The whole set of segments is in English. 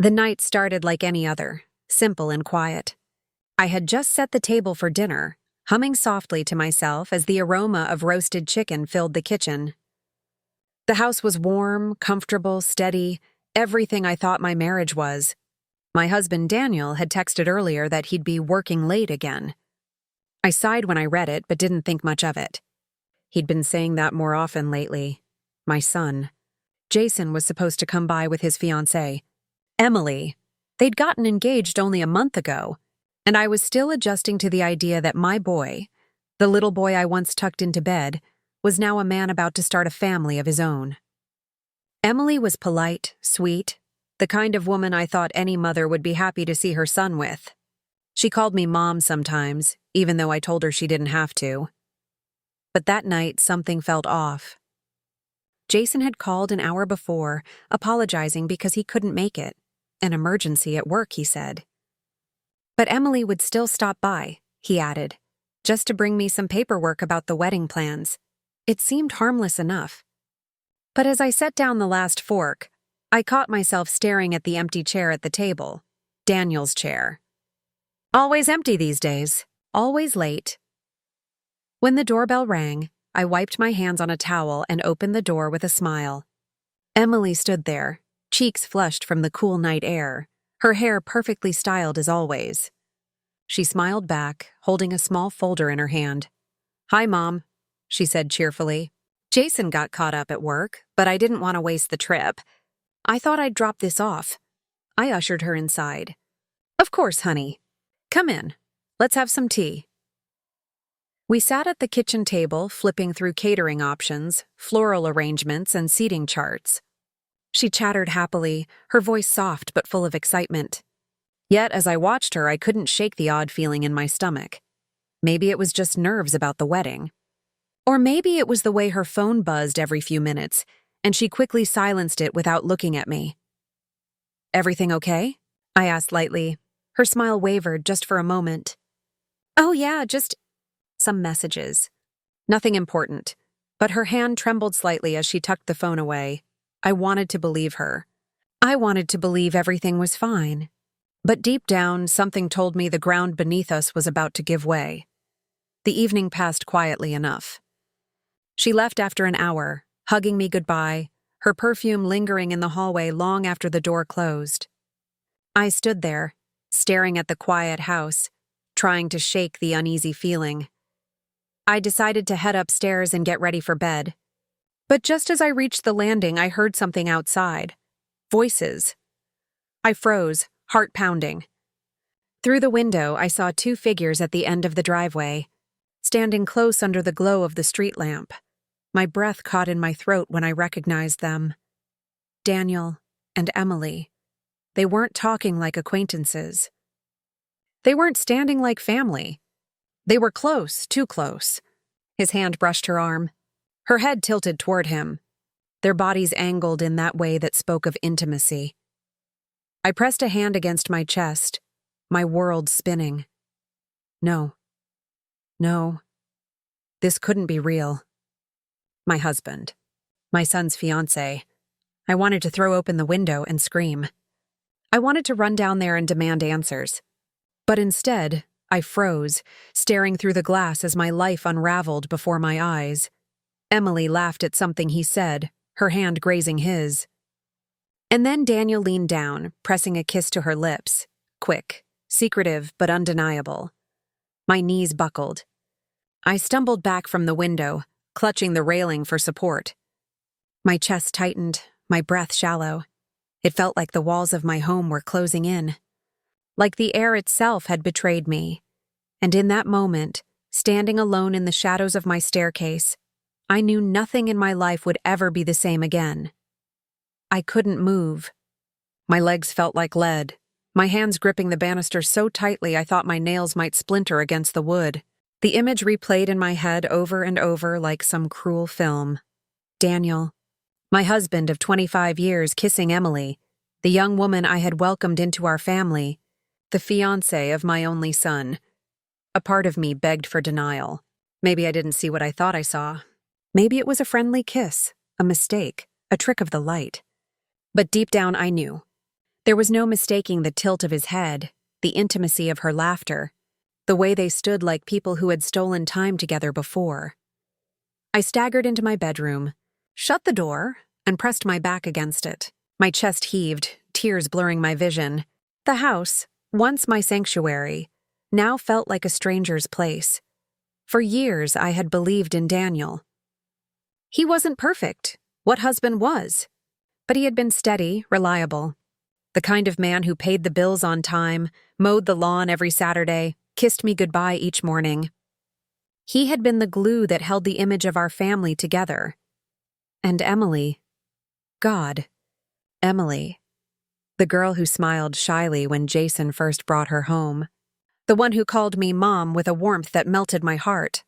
The night started like any other, simple and quiet. I had just set the table for dinner, humming softly to myself as the aroma of roasted chicken filled the kitchen. The house was warm, comfortable, steady, everything I thought my marriage was. My husband Daniel had texted earlier that he'd be working late again. I sighed when I read it, but didn't think much of it. He'd been saying that more often lately. My son. Jason was supposed to come by with his fiancée, Emily. They'd gotten engaged only a month ago, and I was still adjusting to the idea that my boy, the little boy I once tucked into bed, was now a man about to start a family of his own. Emily was polite, sweet, the kind of woman I thought any mother would be happy to see her son with. She called me Mom sometimes, even though I told her she didn't have to. But that night, something felt off. Jason had called an hour before, apologizing because he couldn't make it. An emergency at work, he said. But Emily would still stop by, he added, just to bring me some paperwork about the wedding plans. It seemed harmless enough. But as I set down the last fork, I caught myself staring at the empty chair at the table, Daniel's chair. Always empty these days, always late. When the doorbell rang, I wiped my hands on a towel and opened the door with a smile. Emily stood there, cheeks flushed from the cool night air, her hair perfectly styled as always. She smiled back, holding a small folder in her hand. "Hi, Mom," she said cheerfully. "Jason got caught up at work, but I didn't want to waste the trip. I thought I'd drop this off." I ushered her inside. "Of course, honey. Come in. Let's have some tea." We sat at the kitchen table, flipping through catering options, floral arrangements, and seating charts. She chattered happily, her voice soft but full of excitement. Yet, as I watched her, I couldn't shake the odd feeling in my stomach. Maybe it was just nerves about the wedding. Or maybe it was the way her phone buzzed every few minutes, and she quickly silenced it without looking at me. "Everything okay?" I asked lightly. Her smile wavered just for a moment. "Oh yeah, just some messages. Nothing important." But her hand trembled slightly as she tucked the phone away. I wanted to believe her. I wanted to believe everything was fine. But deep down, something told me the ground beneath us was about to give way. The evening passed quietly enough. She left after an hour, hugging me goodbye, her perfume lingering in the hallway long after the door closed. I stood there, staring at the quiet house, trying to shake the uneasy feeling. I decided to head upstairs and get ready for bed. But just as I reached the landing, I heard something outside. Voices. I froze, heart pounding. Through the window, I saw two figures at the end of the driveway, standing close under the glow of the street lamp. My breath caught in my throat when I recognized them. Daniel and Emily. They weren't talking like acquaintances. They weren't standing like family. They were close, too close. His hand brushed her arm. Her head tilted toward him, their bodies angled in that way that spoke of intimacy. I pressed a hand against my chest, my world spinning. No. This couldn't be real. My husband. My son's fiancée. I wanted to throw open the window and scream. I wanted to run down there and demand answers. But instead, I froze, staring through the glass as my life unraveled before my eyes. Emily laughed at something he said, her hand grazing his. And then Daniel leaned down, pressing a kiss to her lips, quick, secretive but undeniable. My knees buckled. I stumbled back from the window, clutching the railing for support. My chest tightened, my breath shallow. It felt like the walls of my home were closing in. Like the air itself had betrayed me. And in that moment, standing alone in the shadows of my staircase, I knew nothing in my life would ever be the same again. I couldn't move. My legs felt like lead, my hands gripping the banister so tightly I thought my nails might splinter against the wood. The image replayed in my head over and over like some cruel film. Daniel, my husband of 25 years, kissing Emily, the young woman I had welcomed into our family, the fiancée of my only son. A part of me begged for denial. Maybe I didn't see what I thought I saw. Maybe it was a friendly kiss, a mistake, a trick of the light. But deep down I knew. There was no mistaking the tilt of his head, the intimacy of her laughter, the way they stood like people who had stolen time together before. I staggered into my bedroom, shut the door, and pressed my back against it. My chest heaved, tears blurring my vision. The house, once my sanctuary, now felt like a stranger's place. For years, I had believed in Daniel. He wasn't perfect. What husband was? But he had been steady, reliable. The kind of man who paid the bills on time, mowed the lawn every Saturday, kissed me goodbye each morning. He had been the glue that held the image of our family together. And Emily. God. Emily. The girl who smiled shyly when Jason first brought her home. The one who called me Mom with a warmth that melted my heart.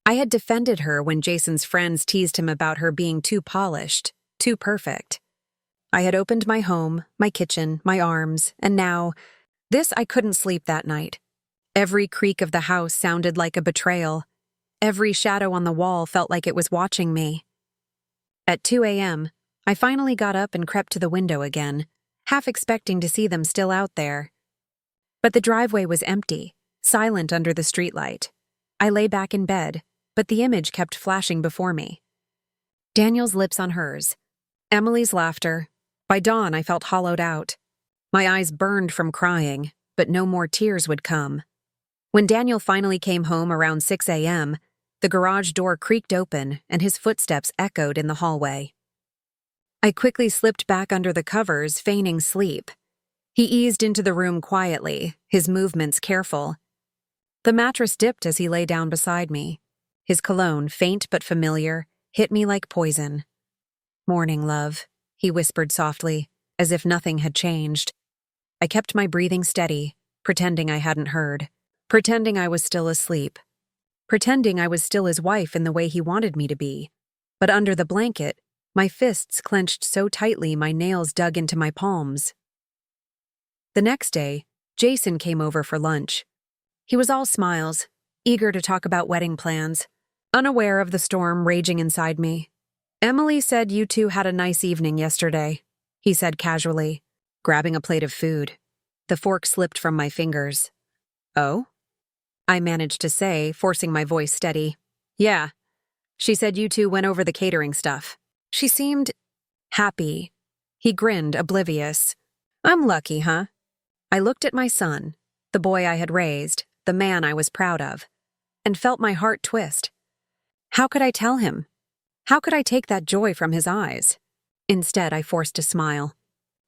I had defended her when Jason's friends teased him about her being too polished, too perfect. I had opened my home, my kitchen, my arms, and now, I couldn't sleep that night. Every creak of the house sounded like a betrayal. Every shadow on the wall felt like it was watching me. At 2 a.m., I finally got up and crept to the window again, half expecting to see them still out there. But the driveway was empty, silent under the streetlight. I lay back in bed, but the image kept flashing before me. Daniel's lips on hers. Emily's laughter. By dawn, I felt hollowed out. My eyes burned from crying, but no more tears would come. When Daniel finally came home around 6 a.m., the garage door creaked open and his footsteps echoed in the hallway. I quickly slipped back under the covers, feigning sleep. He eased into the room quietly, his movements careful. The mattress dipped as he lay down beside me. His cologne, faint but familiar, hit me like poison. "Morning, love," he whispered softly, as if nothing had changed. I kept my breathing steady, pretending I hadn't heard, pretending I was still asleep, pretending I was still his wife in the way he wanted me to be. But under the blanket, my fists clenched so tightly my nails dug into my palms. The next day, Jason came over for lunch. He was all smiles, eager to talk about wedding plans, unaware of the storm raging inside me. "Emily said you two had a nice evening yesterday," he said casually, grabbing a plate of food. The fork slipped from my fingers. "Oh?" I managed to say, forcing my voice steady. "Yeah. She said you two went over the catering stuff." She seemed happy. He grinned, oblivious. "I'm lucky, huh?" I looked at my son, the boy I had raised, the man I was proud of, and felt my heart twist. How could I tell him? How could I take that joy from his eyes? Instead, I forced a smile.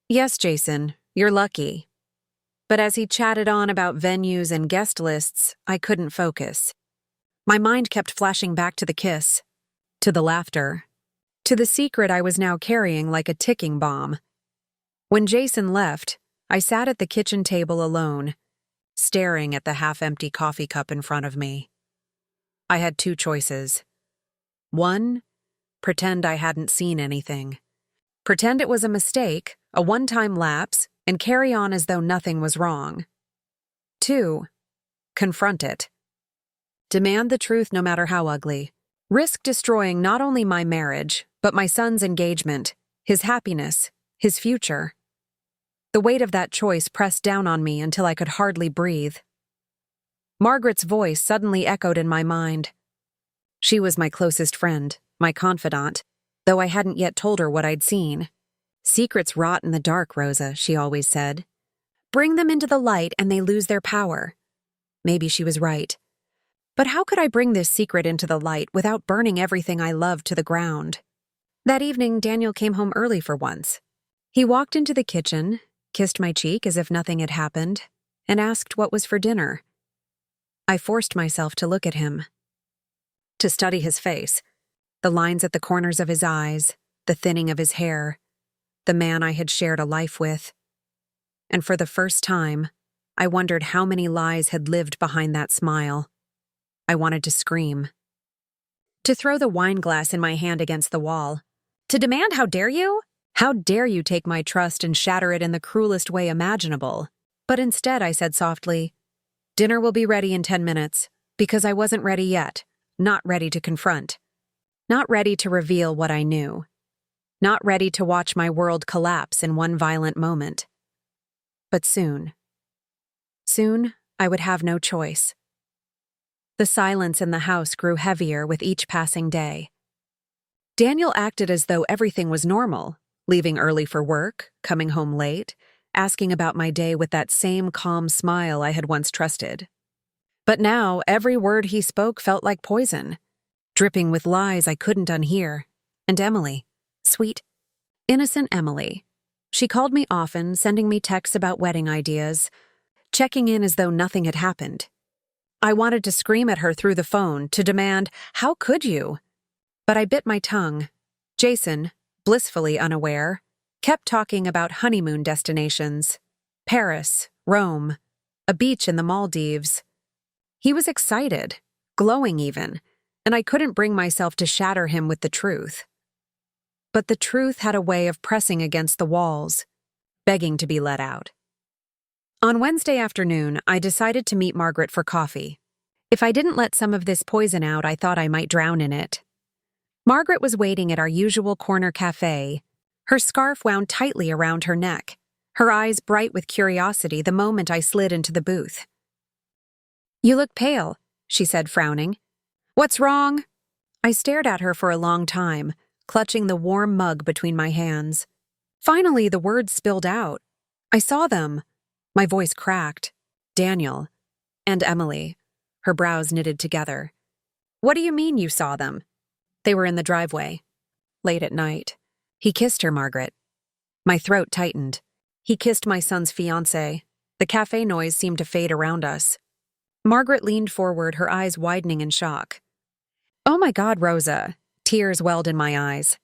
"Yes, Jason, you're lucky." But as he chatted on about venues and guest lists, I couldn't focus. My mind kept flashing back to the kiss, to the laughter, to the secret I was now carrying like a ticking bomb. When Jason left, I sat at the kitchen table alone, staring at the half-empty coffee cup in front of me. I had two choices. One, pretend I hadn't seen anything. Pretend it was a mistake, a one-time lapse, and carry on as though nothing was wrong. Two, confront it. Demand the truth no matter how ugly. Risk destroying not only my marriage, but my son's engagement, his happiness, his future. The weight of that choice pressed down on me until I could hardly breathe. Margaret's voice suddenly echoed in my mind. She was my closest friend, my confidant, though I hadn't yet told her what I'd seen. "Secrets rot in the dark, Rosa," she always said. "Bring them into the light and they lose their power." Maybe she was right. But how could I bring this secret into the light without burning everything I loved to the ground? That evening, Daniel came home early for once. He walked into the kitchen, kissed my cheek as if nothing had happened, and asked what was for dinner. I forced myself to look at him, to study his face, the lines at the corners of his eyes, the thinning of his hair, the man I had shared a life with. And for the first time, I wondered how many lies had lived behind that smile. I wanted to scream. To throw the wine glass in my hand against the wall. To demand, "How dare you? How dare you take my trust and shatter it in the cruelest way imaginable?" But instead I said softly, "Dinner will be ready in 10 minutes," because I wasn't ready yet, not ready to confront, not ready to reveal what I knew. not ready to watch my world collapse in one violent moment. But soon, I would have no choice. The silence in the house grew heavier with each passing day. Daniel acted as though everything was normal, leaving early for work, coming home late, asking about my day with that same calm smile I had once trusted. But now, every word he spoke felt like poison, dripping with lies I couldn't unhear. And Emily, sweet, innocent Emily. She called me often, sending me texts about wedding ideas, checking in as though nothing had happened. I wanted to scream at her through the phone, to demand, "How could you?" But I bit my tongue. Jason, blissfully unaware, kept talking about honeymoon destinations. Paris, Rome, a beach in the Maldives. He was excited, glowing even, and I couldn't bring myself to shatter him with the truth. But the truth had a way of pressing against the walls, begging to be let out. On Wednesday afternoon, I decided to meet Margaret for coffee. If I didn't let some of this poison out, I thought I might drown in it. Margaret was waiting at our usual corner cafe, her scarf wound tightly around her neck, her eyes bright with curiosity the moment I slid into the booth. "You look pale," she said, frowning. "What's wrong?" I stared at her for a long time, clutching the warm mug between my hands. Finally, the words spilled out. I saw them. My voice cracked. Daniel. And Emily. Her brows knitted together. "What do you mean you saw them?" "They were in the driveway. Late at night." "He kissed her, Margaret." My throat tightened. He kissed my son's fiancée. The cafe noise seemed to fade around us. Margaret leaned forward, her eyes widening in shock. "Oh my God, Rosa." Tears welled in my eyes.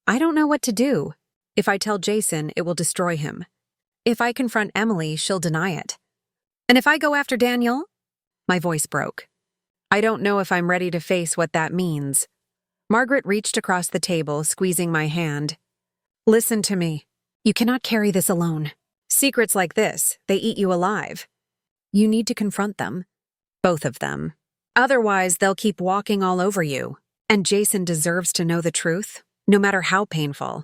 "I don't know what to do. If I tell Jason, it will destroy him. If I confront Emily, she'll deny it. And if I go after Daniel?" My voice broke. "I don't know if I'm ready to face what that means." Margaret reached across the table, squeezing my hand. "Listen to me. You cannot carry this alone. Secrets like this, they eat you alive. You need to confront them. Both of them. Otherwise, they'll keep walking all over you. And Jason deserves to know the truth, no matter how painful."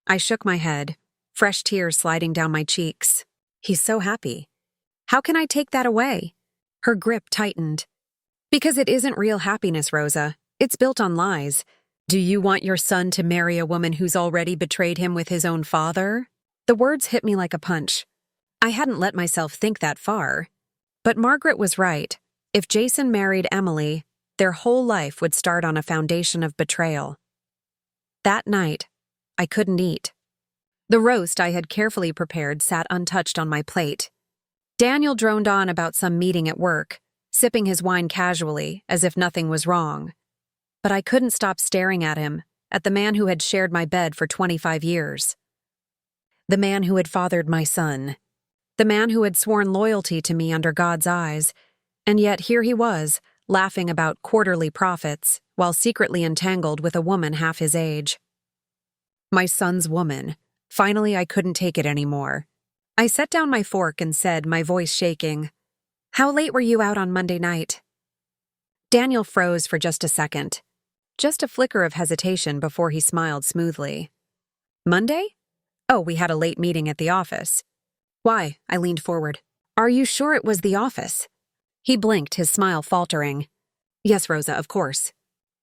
I shook my head, fresh tears sliding down my cheeks. He's so happy. How can I take that away? Her grip tightened. "Because it isn't real happiness, Rosa. It's built on lies. Do you want your son to marry a woman who's already betrayed him with his own father?" The words hit me like a punch. I hadn't let myself think that far. But Margaret was right. If Jason married Emily, their whole life would start on a foundation of betrayal. That night, I couldn't eat. The roast I had carefully prepared sat untouched on my plate. Daniel droned on about some meeting at work, sipping his wine casually, as if nothing was wrong. But I couldn't stop staring at him, at the man who had shared my bed for 25 years. The man who had fathered my son. The man who had sworn loyalty to me under God's eyes. And yet here he was, laughing about quarterly profits, while secretly entangled with a woman half his age. My son's woman. Finally, I couldn't take it anymore. I set down my fork and said, my voice shaking, "How late were you out on Monday night?" Daniel froze for just a second. Just a flicker of hesitation before he smiled smoothly. "Monday? Oh, we had a late meeting at the office." "Why?" I leaned forward. "Are you sure it was the office?" He blinked, his smile faltering. "Yes, Rosa, of course.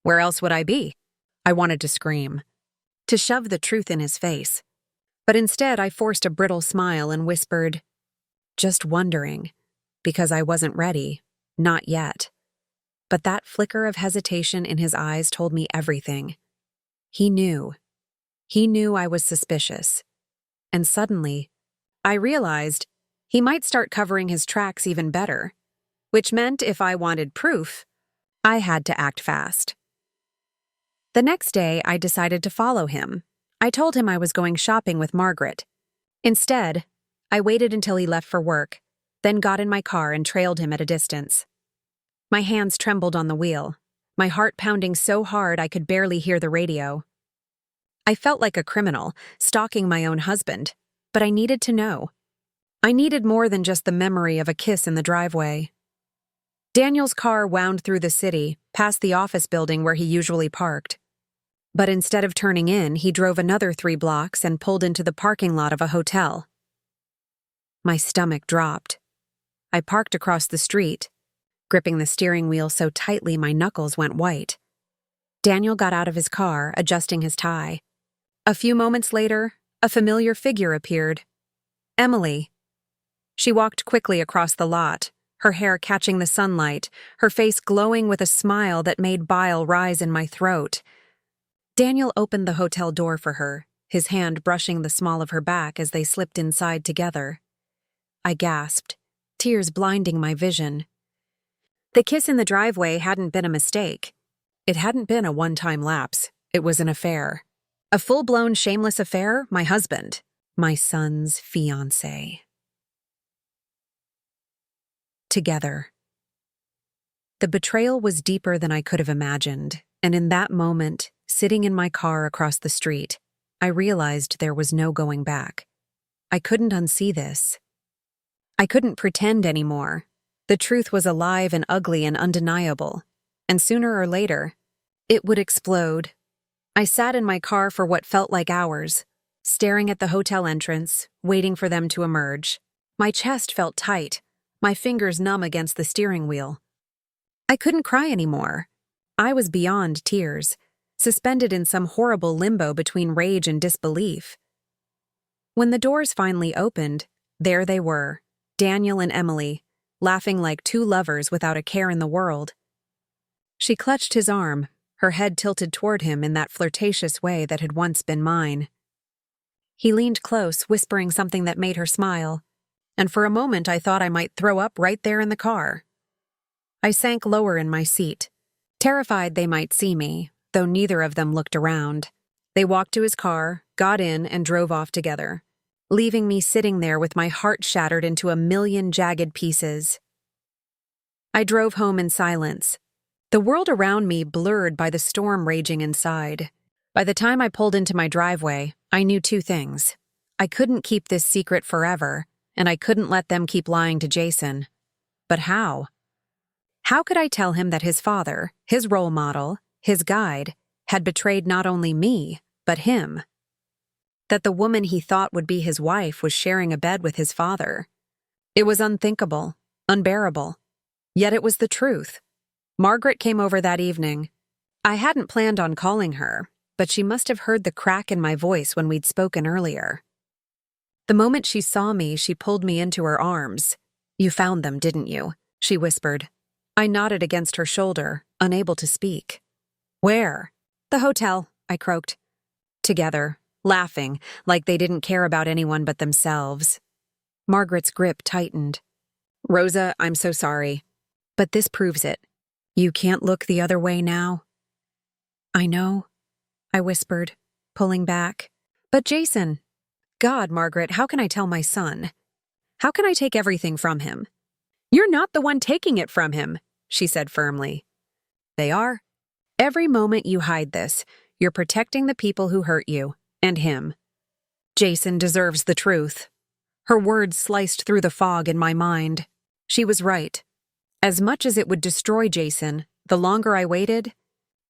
Where else would I be?" I wanted to scream, to shove the truth in his face. But instead, I forced a brittle smile and whispered, "Just wondering," because I wasn't ready. Not yet. But that flicker of hesitation in his eyes told me everything. He knew. He knew I was suspicious. And suddenly, I realized he might start covering his tracks even better, which meant if I wanted proof, I had to act fast. The next day, I decided to follow him. I told him I was going shopping with Margaret. Instead, I waited until he left for work, then got in my car and trailed him at a distance. My hands trembled on the wheel, my heart pounding so hard I could barely hear the radio. I felt like a criminal, stalking my own husband, but I needed to know. I needed more than just the memory of a kiss in the driveway. Daniel's car wound through the city, past the office building where he usually parked. But instead of turning in, he drove another 3 blocks and pulled into the parking lot of a hotel. My stomach dropped. I parked across the street, gripping the steering wheel so tightly my knuckles went white. Daniel got out of his car, adjusting his tie. A few moments later, a familiar figure appeared. Emily. She walked quickly across the lot, her hair catching the sunlight, her face glowing with a smile that made bile rise in my throat. Daniel opened the hotel door for her, his hand brushing the small of her back as they slipped inside together. I gasped, tears blinding my vision. The kiss in the driveway hadn't been a mistake. It hadn't been a one-time lapse. It was an affair. A full-blown shameless affair, my husband, my son's fiancée. Together. The betrayal was deeper than I could have imagined, and in that moment, sitting in my car across the street, I realized there was no going back. I couldn't unsee this. I couldn't pretend anymore. The truth was alive and ugly and undeniable, and sooner or later, it would explode. I sat in my car for what felt like hours, staring at the hotel entrance, waiting for them to emerge. My chest felt tight, my fingers numb against the steering wheel. I couldn't cry anymore. I was beyond tears, suspended in some horrible limbo between rage and disbelief. When the doors finally opened, there they were, Daniel and Emily, laughing like two lovers without a care in the world. She clutched his arm, her head tilted toward him in that flirtatious way that had once been mine. He leaned close, whispering something that made her smile, and for a moment I thought I might throw up right there in the car. I sank lower in my seat, terrified they might see me, though neither of them looked around. They walked to his car, got in, and drove off together, leaving me sitting there with my heart shattered into a million jagged pieces. I drove home in silence, the world around me blurred by the storm raging inside. By the time I pulled into my driveway, I knew two things. I couldn't keep this secret forever, and I couldn't let them keep lying to Jason. But how? How could I tell him that his father, his role model, his guide, had betrayed not only me, but him? That the woman he thought would be his wife was sharing a bed with his father? It was unthinkable, unbearable. Yet it was the truth. Margaret came over that evening. I hadn't planned on calling her, but she must have heard the crack in my voice when we'd spoken earlier. The moment she saw me, she pulled me into her arms. "You found them, didn't you?" she whispered. I nodded against her shoulder, unable to speak. "Where?" "The hotel," I croaked. Together, laughing, like they didn't care about anyone but themselves. Margaret's grip tightened. "Rosa, I'm so sorry. But this proves it. You can't look the other way now." "I know," I whispered, pulling back. "But Jason..." "God, Margaret, how can I tell my son? How can I take everything from him?" "You're not the one taking it from him," she said firmly. "They are. Every moment you hide this, you're protecting the people who hurt you, and him. Jason deserves the truth." Her words sliced through the fog in my mind. She was right. As much as it would destroy Jason, the longer I waited,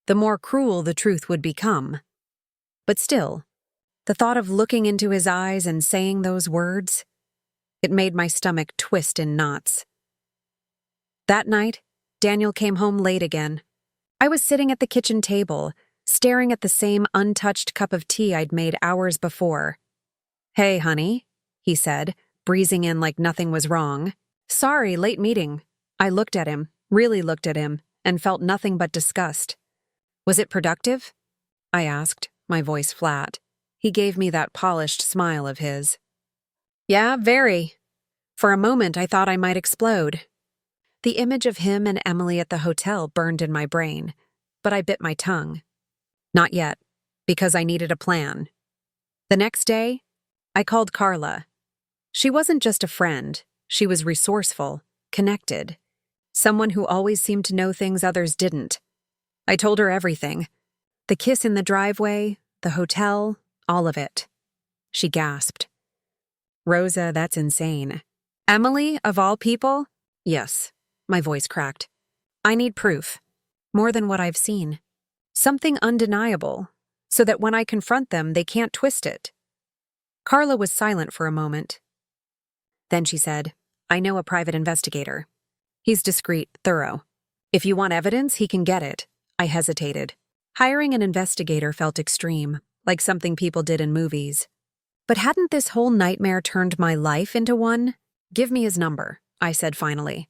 the more cruel the truth would become. But still, the thought of looking into his eyes and saying those words, it made my stomach twist in knots. That night, Daniel came home late again. I was sitting at the kitchen table, staring at the same untouched cup of tea I'd made hours before. "Hey, honey," he said, breezing in like nothing was wrong. "Sorry, late meeting." I looked at him, really looked at him, and felt nothing but disgust. "Was it productive?" I asked, my voice flat. He gave me that polished smile of his. "Yeah, very." For a moment, I thought I might explode. The image of him and Emily at the hotel burned in my brain, but I bit my tongue. Not yet, because I needed a plan. The next day, I called Carla. She wasn't just a friend. She was resourceful, connected. Someone who always seemed to know things others didn't. I told her everything. The kiss in the driveway, the hotel, all of it. She gasped. "Rosa, that's insane." "Emily, of all people?" "Yes." My voice cracked. "I need proof. More than what I've seen. Something undeniable. so that when I confront them, they can't twist it. Carla was silent for a moment. Then she said, I know a private investigator. He's discreet, thorough. If you want evidence, he can get it. I hesitated. Hiring an investigator felt extreme, like something people did in movies. But hadn't this whole nightmare turned my life into one? Give me his number, I said finally.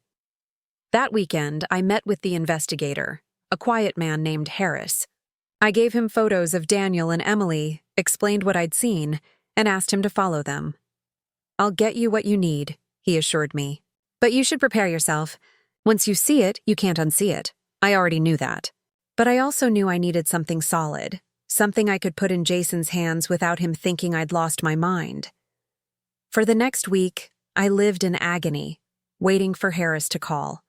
That weekend, I met with the investigator, a quiet man named Harris. I gave him photos of Daniel and Emily, explained what I'd seen, and asked him to follow them. I'll get you what you need, he assured me. But you should prepare yourself. Once you see it, you can't unsee it. I already knew that. But I also knew I needed something solid, something I could put in Jason's hands without him thinking I'd lost my mind. For the next week, I lived in agony, waiting for Harris to call.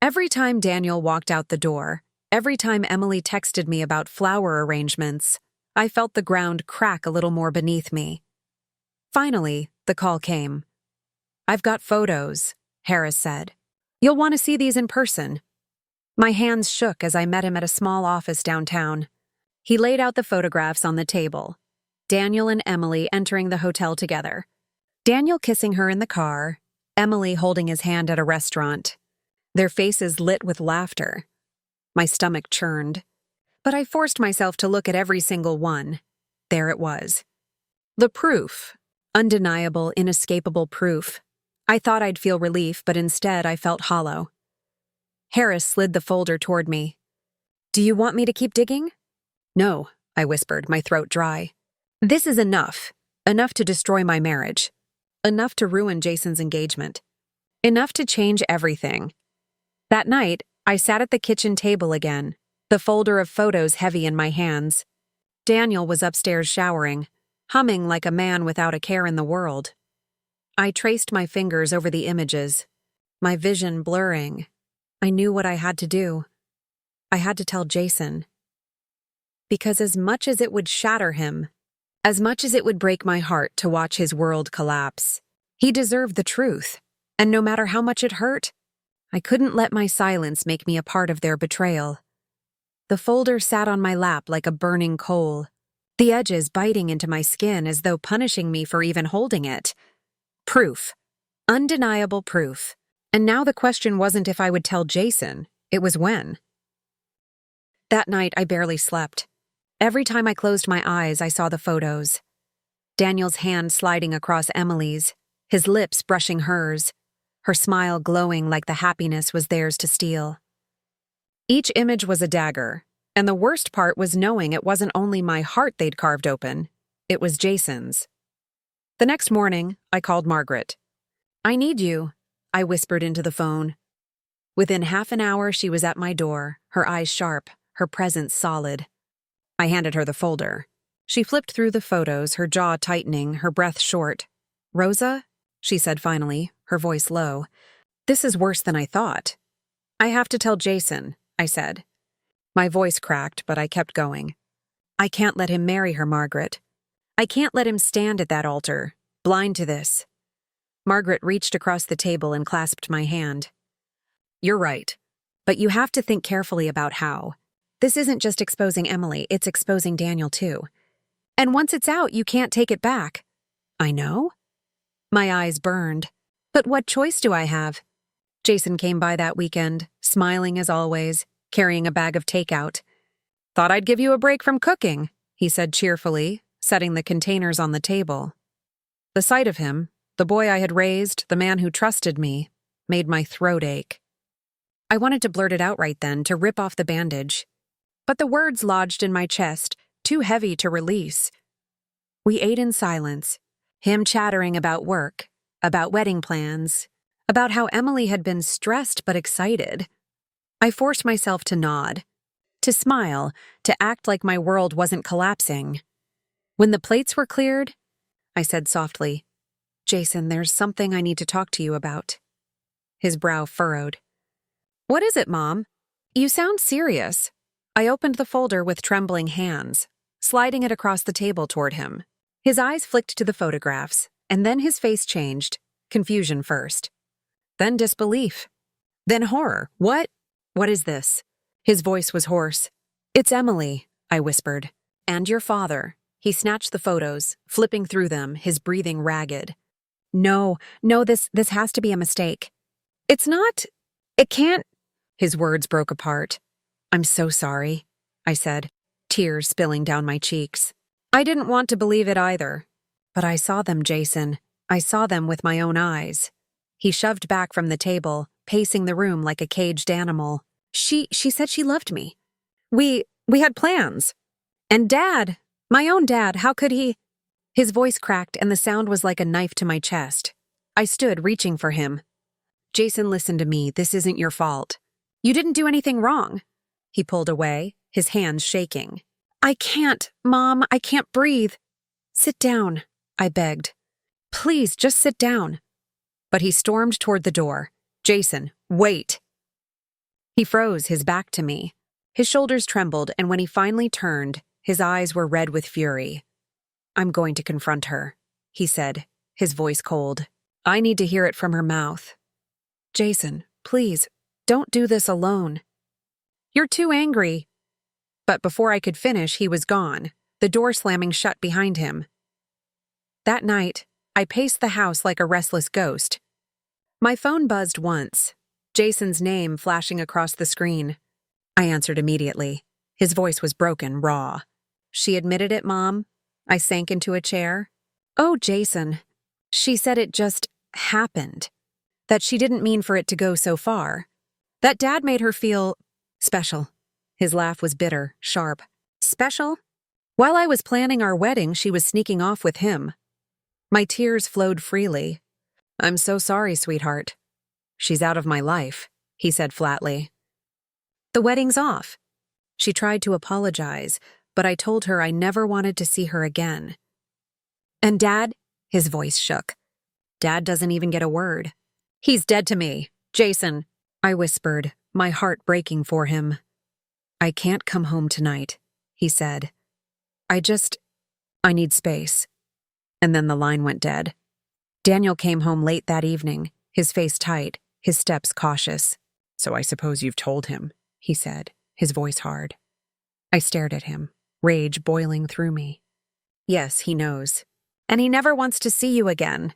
Every time Daniel walked out the door, every time Emily texted me about flower arrangements, I felt the ground crack a little more beneath me. Finally, the call came. I've got photos, Harris said. You'll want to see these in person. My hands shook as I met him at a small office downtown. He laid out the photographs on the table. Daniel and Emily entering the hotel together. Daniel kissing her in the car, Emily holding his hand at a restaurant. Their faces lit with laughter. My stomach churned, but I forced myself to look at every single one. There it was. The proof. Undeniable, inescapable proof. I thought I'd feel relief, but instead I felt hollow. Harris slid the folder toward me. Do you want me to keep digging? No, I whispered, my throat dry. This is enough. Enough to destroy my marriage. Enough to ruin Jason's engagement. Enough to change everything. That night, I sat at the kitchen table again, the folder of photos heavy in my hands. Daniel was upstairs showering, humming like a man without a care in the world. I traced my fingers over the images, my vision blurring. I knew what I had to do. I had to tell Jason. Because as much as it would shatter him, as much as it would break my heart to watch his world collapse, he deserved the truth, and no matter how much it hurt, I couldn't let my silence make me a part of their betrayal. The folder sat on my lap like a burning coal, the edges biting into my skin as though punishing me for even holding it. Proof. Undeniable proof. And now the question wasn't if I would tell Jason, it was when. That night, I barely slept. Every time I closed my eyes, I saw the photos. Daniel's hand sliding across Emily's, his lips brushing hers, her smile glowing like the happiness was theirs to steal. Each image was a dagger, and the worst part was knowing it wasn't only my heart they'd carved open, it was Jason's. The next morning, I called Margaret. I need you, I whispered into the phone. Within half an hour, she was at my door, her eyes sharp, her presence solid. I handed her the folder. She flipped through the photos, her jaw tightening, her breath short. Rosa? She said finally, her voice low. This is worse than I thought. I have to tell Jason, I said. My voice cracked, but I kept going. I can't let him marry her, Margaret. I can't let him stand at that altar, blind to this. Margaret reached across the table and clasped my hand. You're right, but you have to think carefully about how. This isn't just exposing Emily, it's exposing Daniel too. And once it's out, you can't take it back. I know? My eyes burned. But what choice do I have? Jason came by that weekend, smiling as always, carrying a bag of takeout. Thought I'd give you a break from cooking, he said cheerfully, setting the containers on the table. The sight of him, the boy I had raised, the man who trusted me, made my throat ache. I wanted to blurt it out right then, to rip off the bandage. But the words lodged in my chest, too heavy to release. We ate in silence, him chattering about work, about wedding plans, about how Emily had been stressed but excited. I forced myself to nod, to smile, to act like my world wasn't collapsing. When the plates were cleared, I said softly, Jason, there's something I need to talk to you about. His brow furrowed. What is it, Mom? You sound serious. I opened the folder with trembling hands, sliding it across the table toward him. His eyes flicked to the photographs, and then his face changed, confusion first. Then disbelief. Then horror. What is this? His voice was hoarse. It's Emily, I whispered. And your father. He snatched the photos, flipping through them, his breathing ragged. No, this has to be a mistake. It's not. It can't. His words broke apart. I'm so sorry, I said, tears spilling down my cheeks. I didn't want to believe it either. But I saw them, Jason. I saw them with my own eyes. He shoved back from the table, pacing the room like a caged animal. She said she loved me. We had plans. And Dad, my own dad, how could he? His voice cracked and the sound was like a knife to my chest. I stood, reaching for him. Jason, listen to me. This isn't your fault. You didn't do anything wrong. He pulled away, his hands shaking. I can't, Mom, I can't breathe. Sit down, I begged. Please, just sit down. But he stormed toward the door. Jason, wait. He froze, his back to me. His shoulders trembled, and when he finally turned, his eyes were red with fury. I'm going to confront her, he said, his voice cold. I need to hear it from her mouth. Jason, please, don't do this alone. You're too angry. But before I could finish, he was gone, the door slamming shut behind him. That night, I paced the house like a restless ghost. My phone buzzed once, Jason's name flashing across the screen. I answered immediately. His voice was broken, raw. She admitted it, Mom. I sank into a chair. Oh, Jason. She said it just happened. That she didn't mean for it to go so far. That Dad made her feel special. His laugh was bitter, sharp. Special? While I was planning our wedding, she was sneaking off with him. My tears flowed freely. I'm so sorry, sweetheart. She's out of my life, he said flatly. The wedding's off. She tried to apologize, but I told her I never wanted to see her again. And Dad? His voice shook. Dad doesn't even get a word. He's dead to me. Jason, I whispered, my heart breaking for him. I can't come home tonight, he said. I need space. And then the line went dead. Daniel came home late that evening, his face tight, his steps cautious. So I suppose you've told him, he said, his voice hard. I stared at him, rage boiling through me. Yes, he knows. And he never wants to see you again.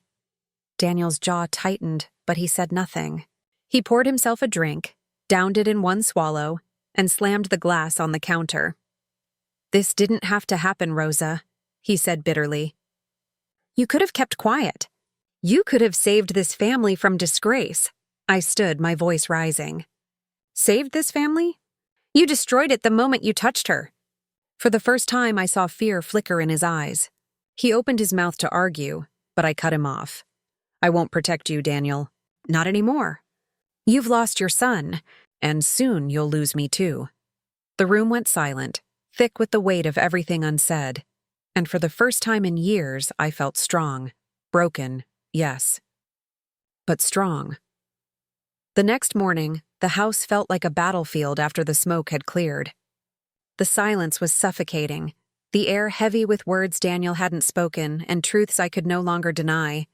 Daniel's jaw tightened, but he said nothing. He poured himself a drink, downed it in one swallow, and slammed the glass on the counter. This didn't have to happen, Rosa, he said bitterly. You could have kept quiet. You could have saved this family from disgrace. I stood, my voice rising. Saved this family? You destroyed it the moment you touched her. For the first time, I saw fear flicker in his eyes. He opened his mouth to argue, but I cut him off. I won't protect you, Daniel. Not anymore. You've lost your son, and soon you'll lose me too. The room went silent, thick with the weight of everything unsaid. And for the first time in years, I felt strong. Broken, yes. But strong. The next morning, the house felt like a battlefield after the smoke had cleared. The silence was suffocating, the air heavy with words Daniel hadn't spoken and truths I could no longer deny.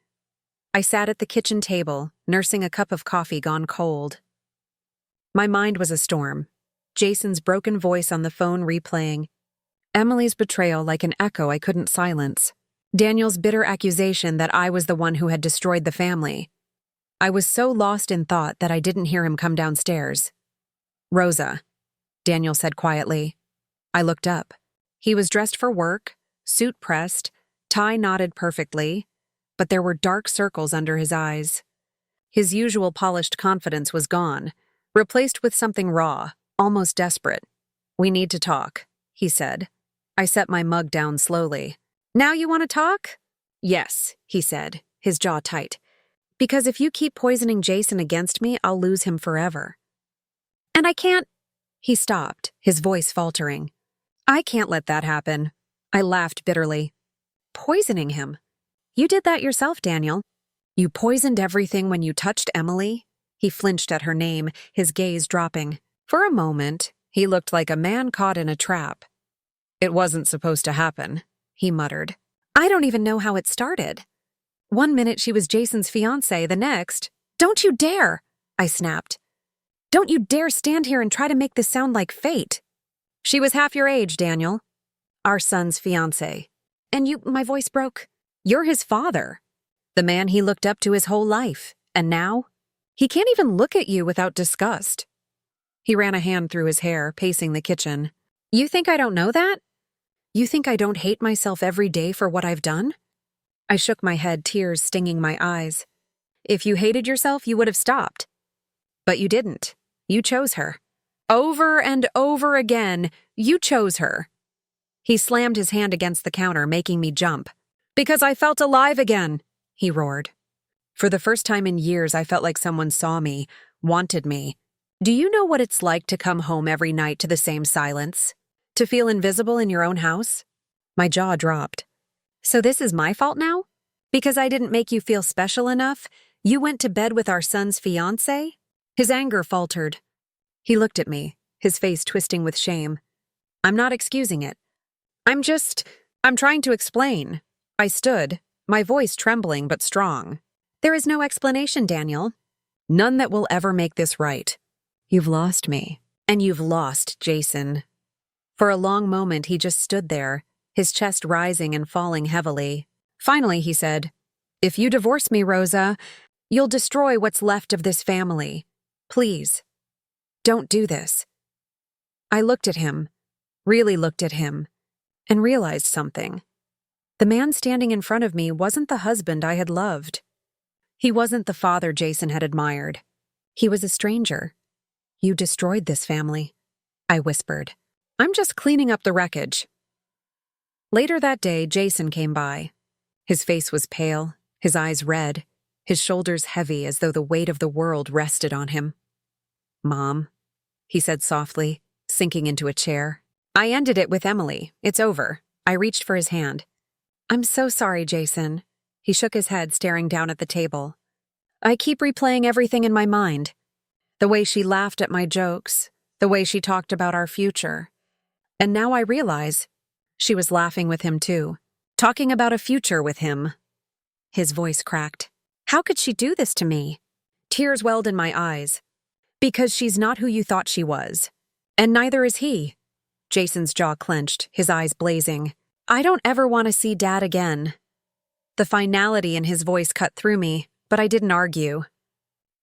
I sat at the kitchen table, nursing a cup of coffee gone cold. My mind was a storm. Jason's broken voice on the phone replaying. Emily's betrayal like an echo I couldn't silence. Daniel's bitter accusation that I was the one who had destroyed the family. I was so lost in thought that I didn't hear him come downstairs. Rosa, Daniel said quietly. I looked up. He was dressed for work, suit pressed, tie knotted perfectly, but there were dark circles under his eyes. His usual polished confidence was gone, replaced with something raw, almost desperate. We need to talk, he said. I set my mug down slowly. Now you want to talk? Yes, he said, his jaw tight. Because if you keep poisoning Jason against me, I'll lose him forever. And I can't... He stopped, his voice faltering. I can't let that happen. I laughed bitterly. Poisoning him? You did that yourself, Daniel. You poisoned everything when you touched Emily? He flinched at her name, his gaze dropping. For a moment, he looked like a man caught in a trap. It wasn't supposed to happen, he muttered. I don't even know how it started. One minute she was Jason's fiancée, the next... Don't you dare! I snapped. Don't you dare stand here and try to make this sound like fate. She was half your age, Daniel. our son's fiancée. And my voice broke. You're his father. The man he looked up to his whole life. And now? He can't even look at you without disgust. He ran a hand through his hair, pacing the kitchen. You think I don't know that? You think I don't hate myself every day for what I've done? I shook my head, tears stinging my eyes. If you hated yourself, you would have stopped. But you didn't. You chose her. Over and over again, you chose her. He slammed his hand against the counter, making me jump. Because I felt alive again, he roared. For the first time in years, I felt like someone saw me, wanted me. Do you know what it's like to come home every night to the same silence? To feel invisible in your own house? My jaw dropped. So this is my fault now? Because I didn't make you feel special enough, you went to bed with our son's fiancée? His anger faltered. He looked at me, his face twisting with shame. I'm not excusing it. I'm trying to explain. I stood, my voice trembling but strong. There is no explanation, Daniel. None that will ever make this right. You've lost me. And you've lost Jason. For a long moment, he just stood there, his chest rising and falling heavily. Finally, he said, If you divorce me, Rosa, you'll destroy what's left of this family. Please, don't do this. I looked at him, really looked at him, and realized something. The man standing in front of me wasn't the husband I had loved. He wasn't the father Jason had admired. He was a stranger. You destroyed this family, I whispered. I'm just cleaning up the wreckage. Later that day, Jason came by. His face was pale, his eyes red, his shoulders heavy as though the weight of the world rested on him. Mom, he said softly, sinking into a chair. I ended it with Emily. It's over. I reached for his hand. I'm so sorry, Jason. He shook his head, staring down at the table. I keep replaying everything in my mind. The way she laughed at my jokes, the way she talked about our future. And now I realize she was laughing with him too, talking about a future with him. His voice cracked. How could she do this to me? Tears welled in my eyes. Because she's not who you thought she was. And neither is he. Jason's jaw clenched, his eyes blazing. I don't ever want to see Dad again. The finality in his voice cut through me, but I didn't argue.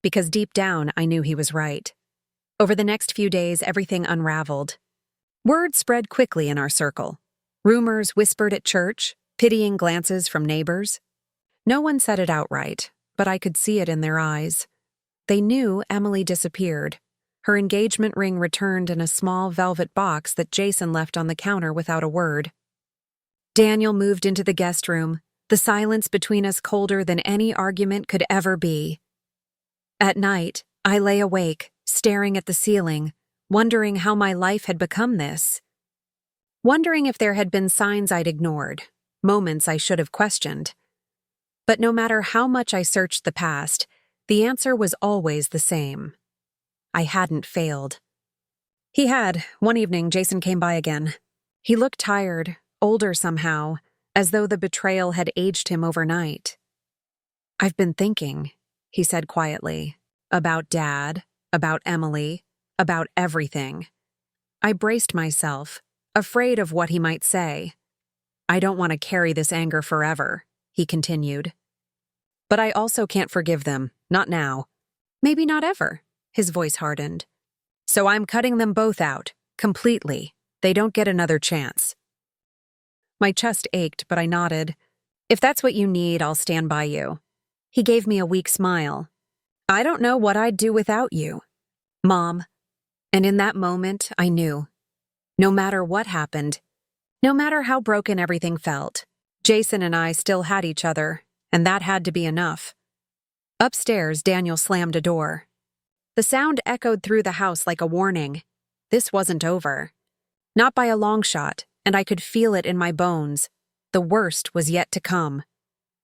Because deep down, I knew he was right. Over the next few days, everything unraveled. Word spread quickly in our circle. Rumors whispered at church, pitying glances from neighbors. No one said it outright, but I could see it in their eyes. They knew Emily disappeared. Her engagement ring returned in a small velvet box that Jason left on the counter without a word. Daniel moved into the guest room, the silence between us colder than any argument could ever be. At night, I lay awake, staring at the ceiling, wondering how my life had become this. Wondering if there had been signs I'd ignored, moments I should have questioned. But no matter how much I searched the past, the answer was always the same. I hadn't failed. He had. One evening, Jason came by again. He looked tired, older somehow, as though the betrayal had aged him overnight. I've been thinking, he said quietly, about Dad, about Emily, about everything. I braced myself, afraid of what he might say. I don't want to carry this anger forever, he continued. But I also can't forgive them, not now. Maybe not ever, his voice hardened. So I'm cutting them both out, completely. They don't get another chance. My chest ached, but I nodded. If that's what you need, I'll stand by you. He gave me a weak smile. I don't know what I'd do without you, Mom. And in that moment, I knew. No matter what happened, no matter how broken everything felt, Jason and I still had each other, and that had to be enough. Upstairs, Daniel slammed a door. The sound echoed through the house like a warning. This wasn't over. Not by a long shot, and I could feel it in my bones. The worst was yet to come.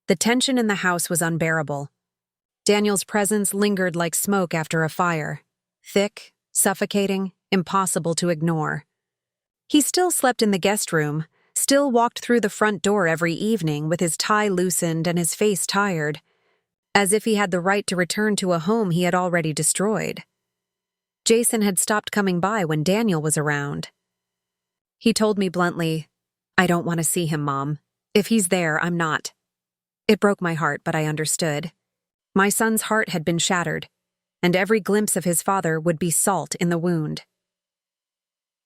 The tension in the house was unbearable. Daniel's presence lingered like smoke after a fire. Thick, suffocating, impossible to ignore. He still slept in the guest room, still walked through the front door every evening with his tie loosened and his face tired, as if he had the right to return to a home he had already destroyed. Jason had stopped coming by when Daniel was around. He told me bluntly, I don't want to see him, Mom. If he's there, I'm not. It broke my heart, but I understood. My son's heart had been shattered, and every glimpse of his father would be salt in the wound.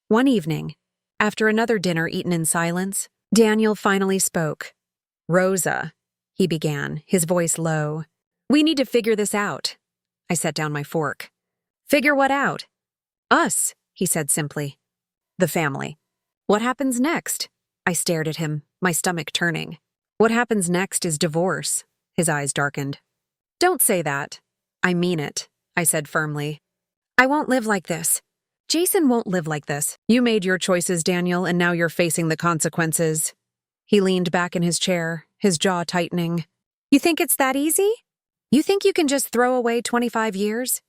One evening, after another dinner eaten in silence, Daniel finally spoke. "Rosa," he began, his voice low. "We need to figure this out." I set down my fork. "Figure what out?" "Us," he said simply. "The family." "What happens next?" I stared at him, my stomach turning. "What happens next is divorce." His eyes darkened. "Don't say that." "I mean it," I said firmly. "I won't live like this. Jason won't live like this. You made your choices, Daniel, and now you're facing the consequences." He leaned back in his chair, his jaw tightening. "You think it's that easy? You think you can just throw away 25 years?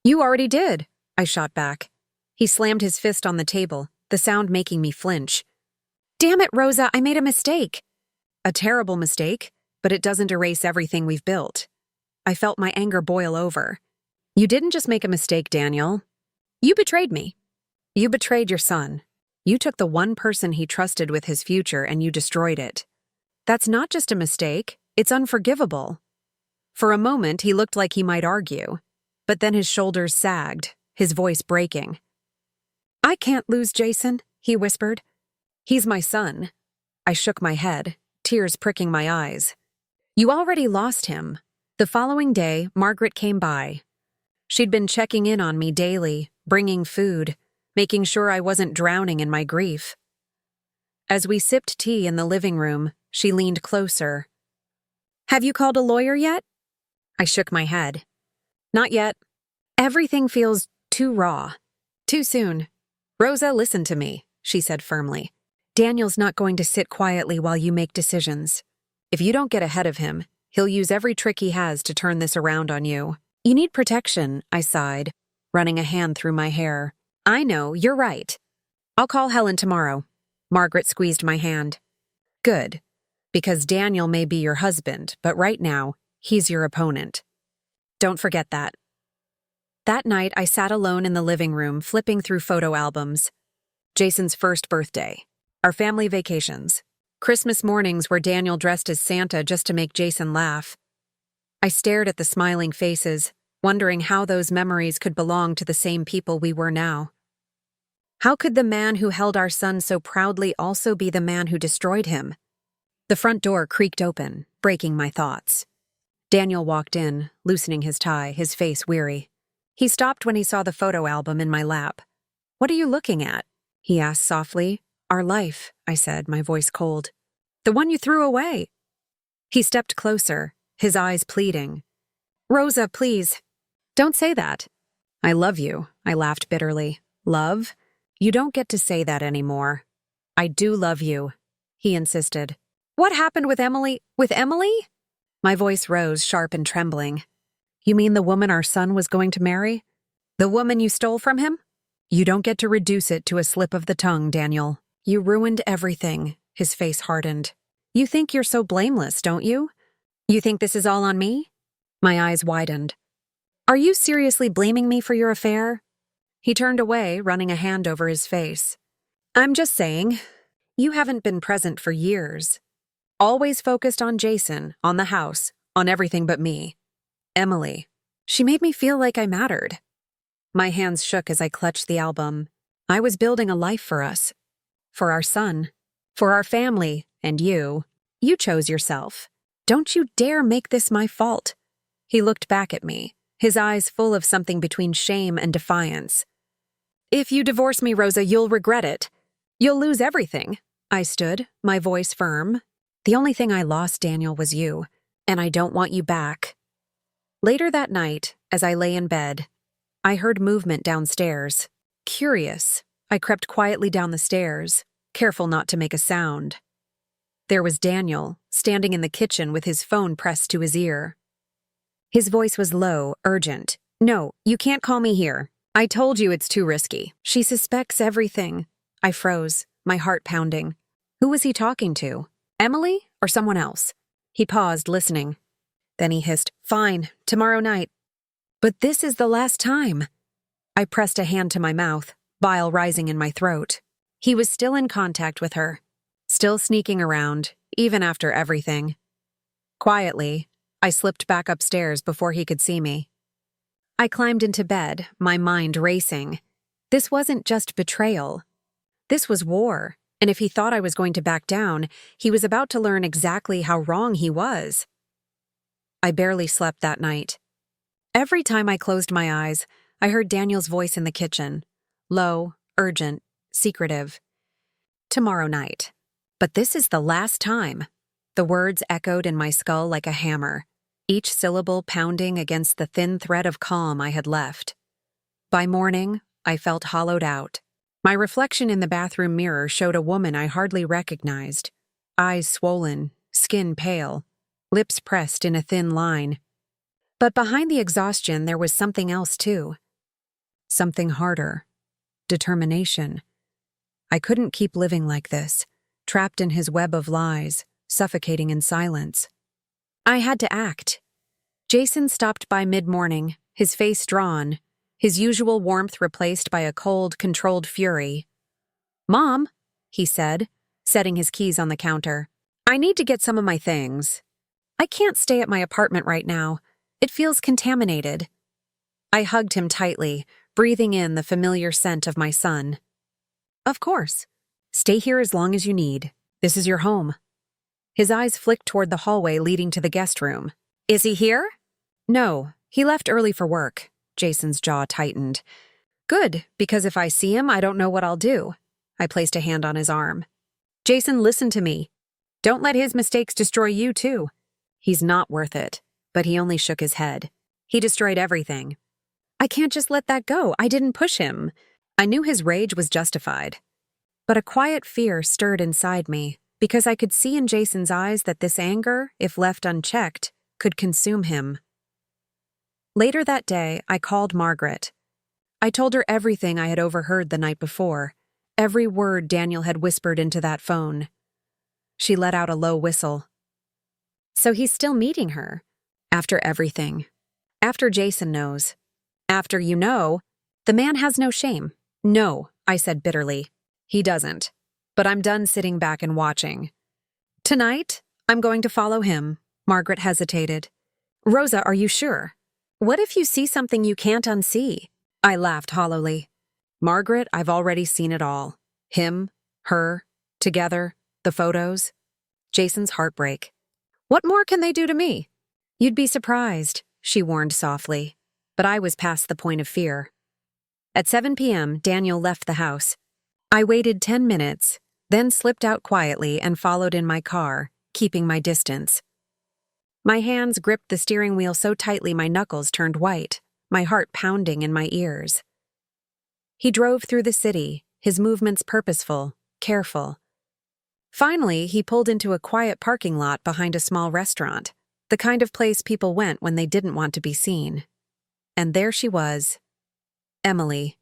You already did," I shot back. He slammed his fist on the table, the sound making me flinch. "Damn it, Rosa, I made a mistake." "A terrible mistake, but it doesn't erase everything we've built." I felt my anger boil over. "You didn't just make a mistake, Daniel. You betrayed me. You betrayed your son. You took the one person he trusted with his future and you destroyed it. That's not just a mistake, it's unforgivable." For a moment, he looked like he might argue, but then his shoulders sagged, his voice breaking. "I can't lose Jason," he whispered. "He's my son." I shook my head, tears pricking my eyes. "You already lost him." The following day, Margaret came by. She'd been checking in on me daily, bringing food, making sure I wasn't drowning in my grief. As we sipped tea in the living room, she leaned closer. "Have you called a lawyer yet?" I shook my head. "Not yet. Everything feels too raw. Too soon." "Rosa, listen to me," she said firmly. "Daniel's not going to sit quietly while you make decisions. If you don't get ahead of him, he'll use every trick he has to turn this around on you. You need protection," I sighed, running a hand through my hair. "I know, you're right. I'll call Helen tomorrow." Margaret squeezed my hand. "Good, because Daniel may be your husband, but right now, he's your opponent. Don't forget that." That night, I sat alone in the living room, flipping through photo albums. Jason's first birthday, our family vacations, Christmas mornings where Daniel dressed as Santa just to make Jason laugh. I stared at the smiling faces, wondering how those memories could belong to the same people we were now. How could the man who held our son so proudly also be the man who destroyed him? The front door creaked open, breaking my thoughts. Daniel walked in, loosening his tie, his face weary. He stopped when he saw the photo album in my lap. "What are you looking at?" he asked softly. "Our life," I said, my voice cold. "The one you threw away." He stepped closer, his eyes pleading. "Rosa, please. Don't say that." "I love you," I laughed bitterly. "Love? You don't get to say that anymore." "I do love you," he insisted. "What happened with Emily?" "With Emily?" My voice rose, sharp and trembling. "You mean the woman our son was going to marry? The woman you stole from him?" "You don't get to reduce it to a slip of the tongue, Daniel. You ruined everything." His face hardened. "You think you're so blameless, don't you? You think this is all on me?" My eyes widened. "Are you seriously blaming me for your affair?" He turned away, running a hand over his face. "I'm just saying, you haven't been present for years. Always focused on Jason, on the house, on everything but me. Emily, she made me feel like I mattered." My hands shook as I clutched the album. I was building a life for us. For our son. For our family. And you. You chose yourself. Don't you dare make this my fault. He looked back at me, his eyes full of something between shame and defiance. "If you divorce me, Rosa, you'll regret it. You'll lose everything." I stood, my voice firm. "The only thing I lost, Daniel, was you, and I don't want you back." Later that night, as I lay in bed, I heard movement downstairs. Curious, I crept quietly down the stairs, careful not to make a sound. There was Daniel, standing in the kitchen with his phone pressed to his ear. His voice was low, urgent. "No, you can't call me here. I told you it's too risky. She suspects everything." I froze, my heart pounding. Who was he talking to? Emily or someone else? He paused, listening. Then he hissed, "Fine, tomorrow night." "But this is the last time." I pressed a hand to my mouth, bile rising in my throat. He was still in contact with her. still sneaking around, even after everything. Quietly, I slipped back upstairs before he could see me. I climbed into bed, my mind racing. This wasn't just betrayal. This was war, and if he thought I was going to back down, he was about to learn exactly how wrong he was. I barely slept that night. Every time I closed my eyes, I heard Daniel's voice in the kitchen. Low, urgent, secretive. Tomorrow night. But this is the last time. The words echoed in my skull like a hammer, each syllable pounding against the thin thread of calm I had left. By morning, I felt hollowed out. My reflection in the bathroom mirror showed a woman I hardly recognized, eyes swollen, skin pale, lips pressed in a thin line. But behind the exhaustion, there was something else too. Something harder. Determination. I couldn't keep living like this, trapped in his web of lies, suffocating in silence. I had to act. Jason stopped by mid-morning, his face drawn, his usual warmth replaced by a cold, controlled fury. "Mom," he said, setting his keys on the counter, "I need to get some of my things. I can't stay at my apartment right now. It feels contaminated." I hugged him tightly, breathing in the familiar scent of my son. "Of course. Stay here as long as you need. This is your home." His eyes flicked toward the hallway leading to the guest room. "Is he here?" "No, he left early for work." Jason's jaw tightened. "Good, because if I see him, I don't know what I'll do." I placed a hand on his arm. "Jason, listen to me. Don't let his mistakes destroy you, too." "He's not worth it." But he only shook his head. "He destroyed everything." "I can't just let that go. I didn't push him." I knew his rage was justified. But a quiet fear stirred inside me, because I could see in Jason's eyes that this anger, if left unchecked, could consume him. Later that day, I called Margaret. I told her everything I had overheard the night before, every word Daniel had whispered into that phone. She let out a low whistle. "So he's still meeting her? After everything. After Jason knows. After you know, the man has no shame." "No," I said bitterly. "He doesn't. But I'm done sitting back and watching. Tonight, I'm going to follow him." Margaret hesitated. "Rosa, are you sure? What if you see something you can't unsee?" I laughed hollowly. "Margaret, I've already seen it all. Him, her, together, the photos. Jason's heartbreak. What more can they do to me?" "You'd be surprised," she warned softly. But I was past the point of fear. At 7 p.m., Daniel left the house. I waited 10 minutes, then slipped out quietly and followed in my car, keeping my distance. My hands gripped the steering wheel so tightly my knuckles turned white, my heart pounding in my ears. He drove through the city, his movements purposeful, careful. Finally, he pulled into a quiet parking lot behind a small restaurant, the kind of place people went when they didn't want to be seen. And there she was, Emily.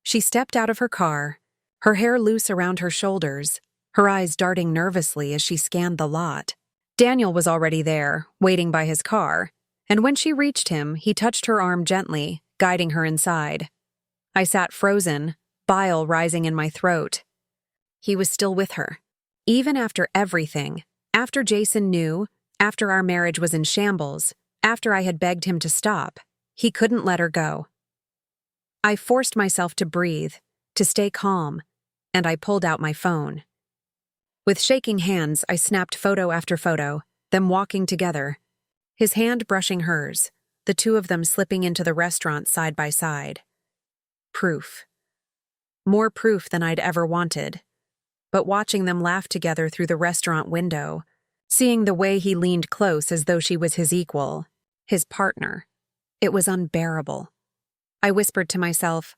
She stepped out of her car, her hair loose around her shoulders, her eyes darting nervously as she scanned the lot. Daniel was already there, waiting by his car, and when she reached him, he touched her arm gently, guiding her inside. I sat frozen, bile rising in my throat. He was still with her. Even after everything, after Jason knew, after our marriage was in shambles, after I had begged him to stop, he couldn't let her go. I forced myself to breathe, to stay calm, and I pulled out my phone. With shaking hands, I snapped photo after photo, them walking together, his hand brushing hers, the two of them slipping into the restaurant side by side. Proof. More proof than I'd ever wanted. But watching them laugh together through the restaurant window, seeing the way he leaned close as though she was his equal, his partner, it was unbearable. I whispered to myself,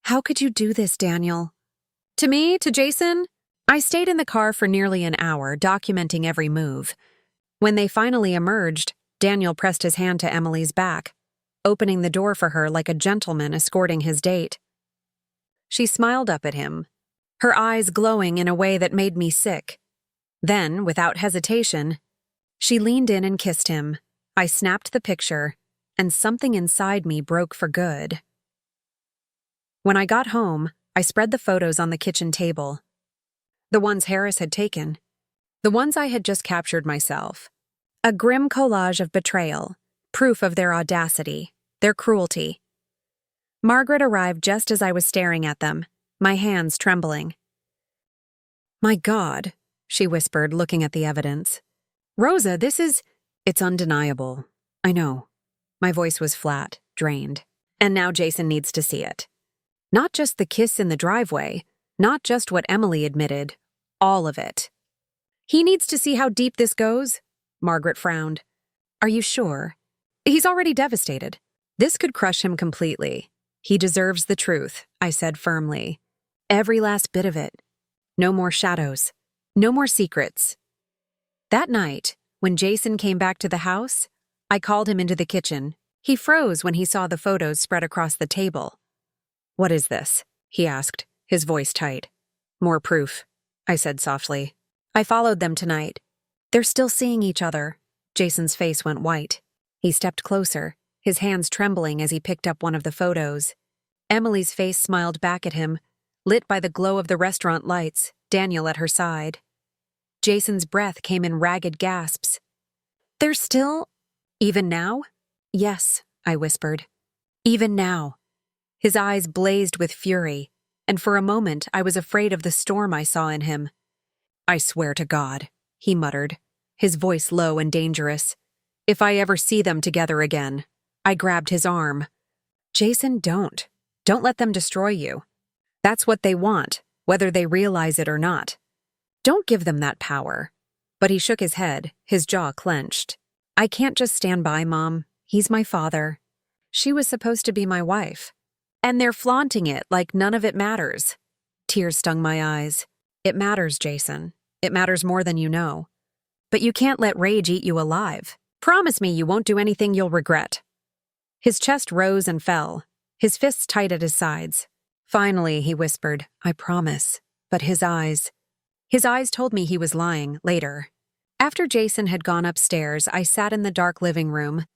"How could you do this, Daniel?" To me, to Jason, I stayed in the car for nearly an hour, documenting every move. When they finally emerged, Daniel pressed his hand to Emily's back, opening the door for her like a gentleman escorting his date. She smiled up at him, her eyes glowing in a way that made me sick. Then, without hesitation, she leaned in and kissed him. I snapped the picture, and something inside me broke for good. When I got home, I spread the photos on the kitchen table. The ones Harris had taken. The ones I had just captured myself. A grim collage of betrayal, proof of their audacity, their cruelty. Margaret arrived just as I was staring at them, my hands trembling. "My God," she whispered, looking at the evidence. "Rosa, it's undeniable. I know." My voice was flat, drained. And now Jason needs to see it. Not just the kiss in the driveway, not just what Emily admitted, all of it. "He needs to see how deep this goes?" Margaret frowned. "Are you sure? He's already devastated. This could crush him completely. He deserves the truth," I said firmly. "Every last bit of it. No more shadows. No more secrets." That night, when Jason came back to the house, I called him into the kitchen. He froze when he saw the photos spread across the table. "What is this?" he asked, his voice tight. "More proof," I said softly. "I followed them tonight. They're still seeing each other." Jason's face went white. He stepped closer, his hands trembling as he picked up one of the photos. Emily's face smiled back at him, lit by the glow of the restaurant lights, Daniel at her side. Jason's breath came in ragged gasps. "They're still... even now?" "Yes," I whispered. "Even now." His eyes blazed with fury, and for a moment I was afraid of the storm I saw in him. "I swear to God," he muttered, his voice low and dangerous. "If I ever see them together again." I grabbed his arm. "Jason, don't. Don't let them destroy you. That's what they want, whether they realize it or not. Don't give them that power." But he shook his head, his jaw clenched. "I can't just stand by, Mom. He's my father. She was supposed to be my wife. And they're flaunting it like none of it matters." Tears stung my eyes. "It matters, Jason. It matters more than you know. But you can't let rage eat you alive. Promise me you won't do anything you'll regret." His chest rose and fell, his fists tight at his sides. "Finally," he whispered, "I promise." But his eyes told me he was lying later. After Jason had gone upstairs, I sat in the dark living room.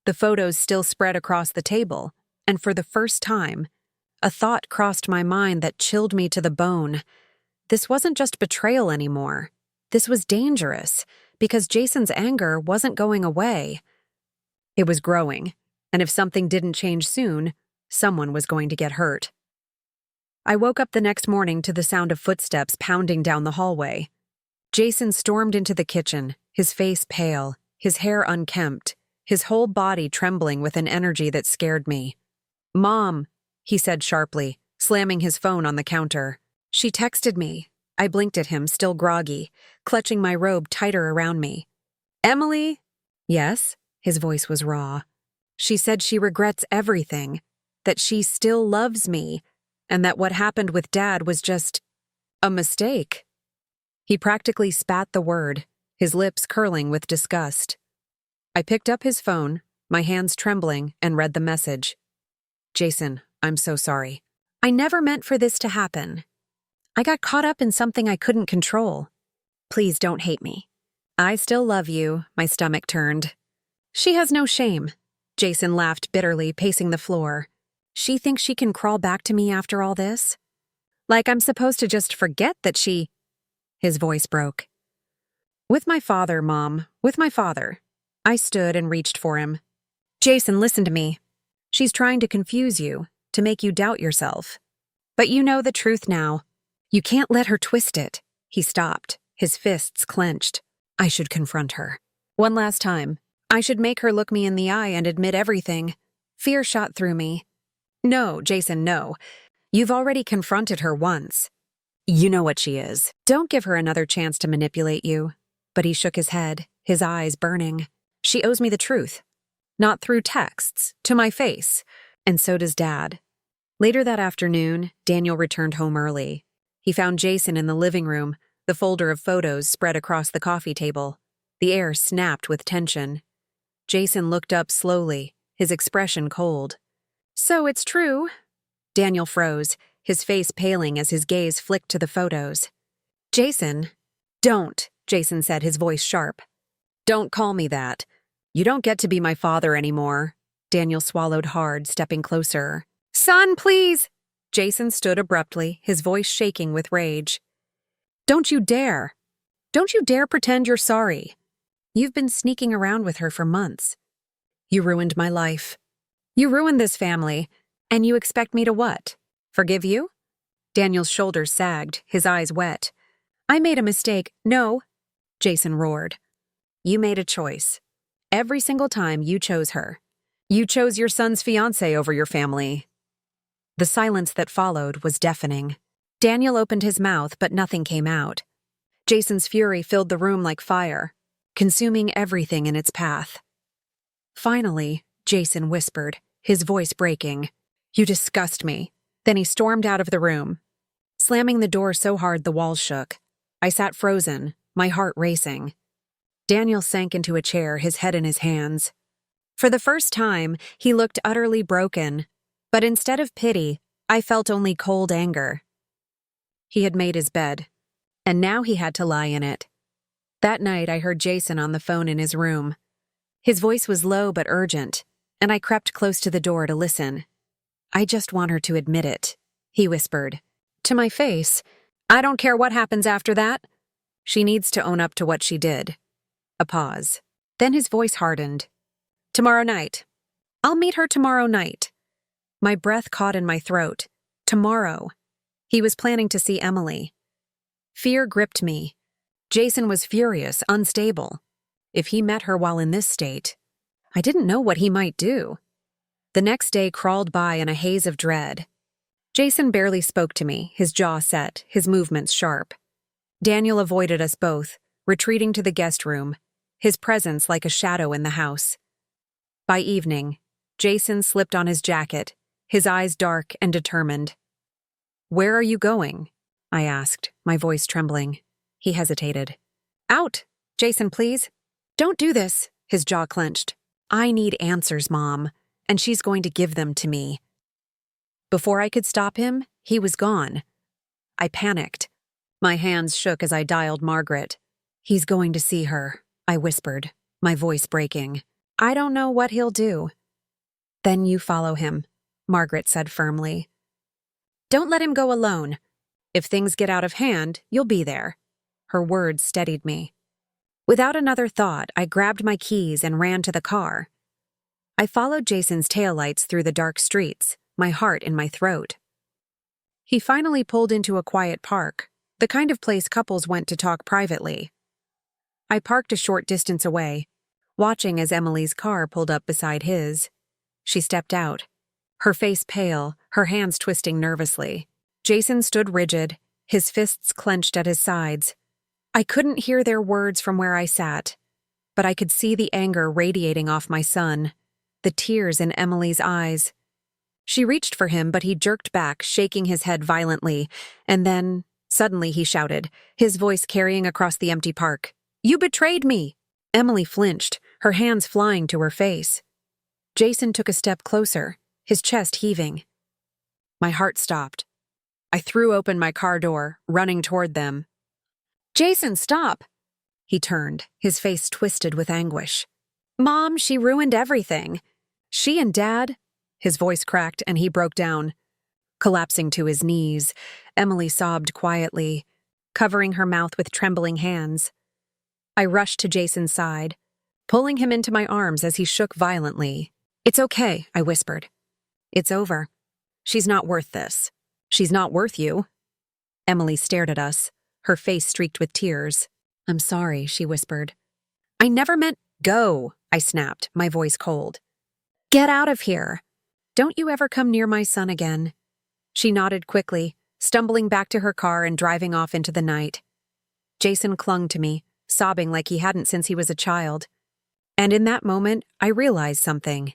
The photos still spread across the table, and for the first time, a thought crossed my mind that chilled me to the bone. This wasn't just betrayal anymore. This was dangerous, because Jason's anger wasn't going away. It was growing, and if something didn't change soon, someone was going to get hurt. I woke up the next morning to the sound of footsteps pounding down the hallway. Jason stormed into the kitchen, his face pale, his hair unkempt, his whole body trembling with an energy that scared me. "Mom," he said sharply, slamming his phone on the counter. "She texted me." I blinked at him, still groggy, clutching my robe tighter around me. "Emily?" "Yes?" His voice was raw. "She said she regrets everything, that she still loves me, and that what happened with Dad was just a mistake." He practically spat the word, his lips curling with disgust. I picked up his phone, my hands trembling, and read the message. "Jason, I'm so sorry. I never meant for this to happen. I got caught up in something I couldn't control. Please don't hate me. I still love you." My stomach turned. "She has no shame." Jason laughed bitterly, pacing the floor. "She thinks she can crawl back to me after all this? Like I'm supposed to just forget that she..." His voice broke. "With my father, Mom, with my father." I stood and reached for him. "Jason, listen to me. She's trying to confuse you, to make you doubt yourself. But you know the truth now. You can't let her twist it." He stopped, his fists clenched. I should confront her. One last time. I should make her look me in the eye and admit everything. Fear shot through me. "No, Jason, no. You've already confronted her once. You know what she is. Don't give her another chance to manipulate you." But he shook his head, his eyes burning. "She owes me the truth. Not through texts, to my face. And so does Dad." Later that afternoon, Daniel returned home early. He found Jason in the living room, the folder of photos spread across the coffee table. The air snapped with tension. Jason looked up slowly, his expression cold. "So it's true?" Daniel froze, his face paling as his gaze flicked to the photos. "Jason." "Don't," Jason said, his voice sharp. "Don't call me that. You don't get to be my father anymore." Daniel swallowed hard, stepping closer. "Son, please!" Jason stood abruptly, his voice shaking with rage. Don't you dare! Don't you dare pretend you're sorry. You've been sneaking around with her for months. You ruined my life. You ruined this family. And you expect me to what? Forgive you? Daniel's shoulders sagged, his eyes wet. I made a mistake. No, Jason roared. You made a choice. Every single time you chose her. You chose your son's fiancée over your family. The silence that followed was deafening. Daniel opened his mouth, but nothing came out. Jason's fury filled the room like fire, consuming everything in its path. Finally, Jason whispered, his voice breaking, "You disgust me." Then he stormed out of the room, slamming the door so hard the walls shook. I sat frozen, my heart racing. Daniel sank into a chair, his head in his hands. For the first time, he looked utterly broken, but instead of pity, I felt only cold anger. He had made his bed, and now he had to lie in it. That night, I heard Jason on the phone in his room. His voice was low but urgent, and I crept close to the door to listen. "I just want her to admit it," he whispered. To my face, "I don't care what happens after that. She needs to own up to what she did." A pause. Then his voice hardened. "Tomorrow night. I'll meet her tomorrow night." My breath caught in my throat. Tomorrow. He was planning to see Emily. Fear gripped me. Jason was furious, unstable. If he met her while in this state, I didn't know what he might do. The next day crawled by in a haze of dread. Jason barely spoke to me, his jaw set, his movements sharp. Daniel avoided us both, retreating to the guest room, his presence like a shadow in the house. By evening, Jason slipped on his jacket, his eyes dark and determined. "Where are you going?" I asked, my voice trembling. He hesitated. "Out! Jason, please. Don't do this," his jaw clenched. "I need answers, Mom, and she's going to give them to me." Before I could stop him, he was gone. I panicked. My hands shook as I dialed Margaret. "He's going to see her," I whispered, my voice breaking. "I don't know what he'll do." "Then you follow him," Margaret said firmly. "Don't let him go alone. If things get out of hand, you'll be there." Her words steadied me. Without another thought, I grabbed my keys and ran to the car. I followed Jason's taillights through the dark streets, my heart in my throat. He finally pulled into a quiet park, the kind of place couples went to talk privately. I parked a short distance away, watching as Emily's car pulled up beside his. She stepped out, her face pale, her hands twisting nervously. Jason stood rigid, his fists clenched at his sides. I couldn't hear their words from where I sat, but I could see the anger radiating off my son, the tears in Emily's eyes. She reached for him, but he jerked back, shaking his head violently, and then, suddenly he shouted, his voice carrying across the empty park. "You betrayed me!" Emily flinched, her hands flying to her face. Jason took a step closer, his chest heaving. My heart stopped. I threw open my car door, running toward them. "Jason, stop!" He turned, his face twisted with anguish. "Mom, she ruined everything. She and Dad—" His voice cracked and he broke down. Collapsing to his knees, Emily sobbed quietly, covering her mouth with trembling hands. I rushed to Jason's side, pulling him into my arms as he shook violently. "It's okay," I whispered. "It's over. She's not worth this. She's not worth you." Emily stared at us, her face streaked with tears. "I'm sorry," she whispered. "I never meant—" "Go," I snapped, my voice cold. "Get out of here. Don't you ever come near my son again." She nodded quickly, stumbling back to her car and driving off into the night. Jason clung to me, sobbing like he hadn't since he was a child. And in that moment, I realized something.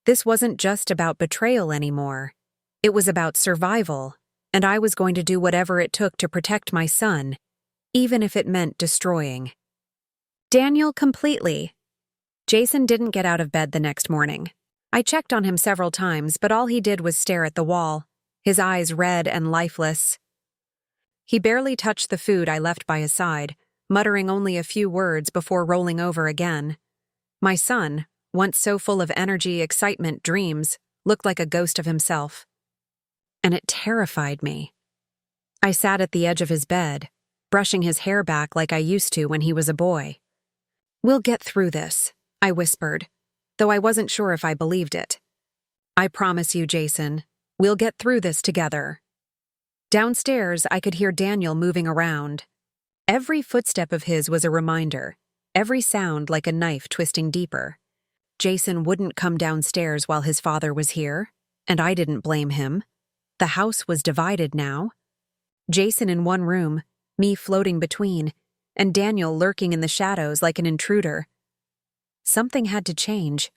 This wasn't just about betrayal anymore. It was about survival, and I was going to do whatever it took to protect my son, even if it meant destroying Daniel completely. Jason didn't get out of bed the next morning. I checked on him several times, but all he did was stare at the wall, his eyes red and lifeless. He barely touched the food I left by his side, muttering only a few words before rolling over again. My son, once so full of energy, excitement, dreams, looked like a ghost of himself. And it terrified me. I sat at the edge of his bed, brushing his hair back like I used to when he was a boy. "We'll get through this," I whispered, though I wasn't sure if I believed it. "I promise you, Jason, we'll get through this together." Downstairs, I could hear Daniel moving around. Every footstep of his was a reminder, every sound like a knife twisting deeper. Jason wouldn't come downstairs while his father was here, and I didn't blame him. The house was divided now. Jason in one room, me floating between, and Daniel lurking in the shadows like an intruder. Something had to change.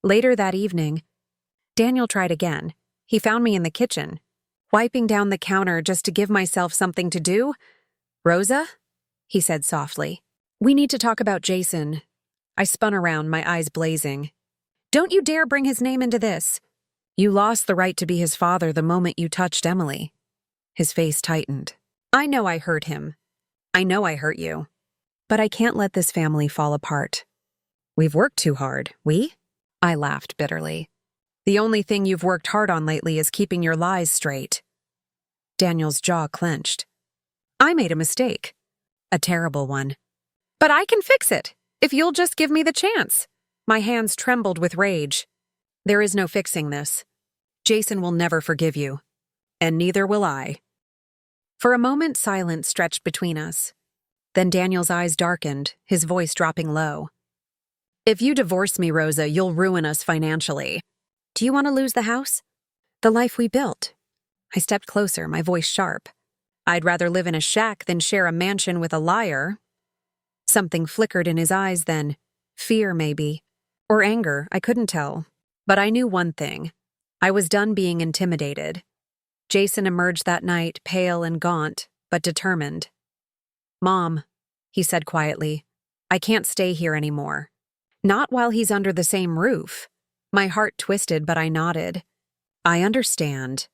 Later that evening, Daniel tried again. He found me in the kitchen, wiping down the counter just to give myself something to do. "Rosa?" he said softly. "We need to talk about Jason." I spun around, my eyes blazing. "Don't you dare bring his name into this. You lost the right to be his father the moment you touched Emily." His face tightened. "I know I hurt him. I know I hurt you. But I can't let this family fall apart. We've worked too hard, we?" I laughed bitterly. "The only thing you've worked hard on lately is keeping your lies straight." Daniel's jaw clenched. "I made a mistake. A terrible one. But I can fix it, if you'll just give me the chance." My hands trembled with rage. "There is no fixing this. Jason will never forgive you. And neither will I." For a moment, silence stretched between us. Then Daniel's eyes darkened, his voice dropping low. "If you divorce me, Rosa, you'll ruin us financially. Do you want to lose the house? The life we built?" I stepped closer, my voice sharp. "I'd rather live in a shack than share a mansion with a liar." Something flickered in his eyes then. Fear, maybe. Or anger, I couldn't tell. But I knew one thing. I was done being intimidated. Jason emerged that night, pale and gaunt, but determined. "Mom," he said quietly, "I can't stay here anymore. Not while he's under the same roof." My heart twisted, but I nodded. "I understand.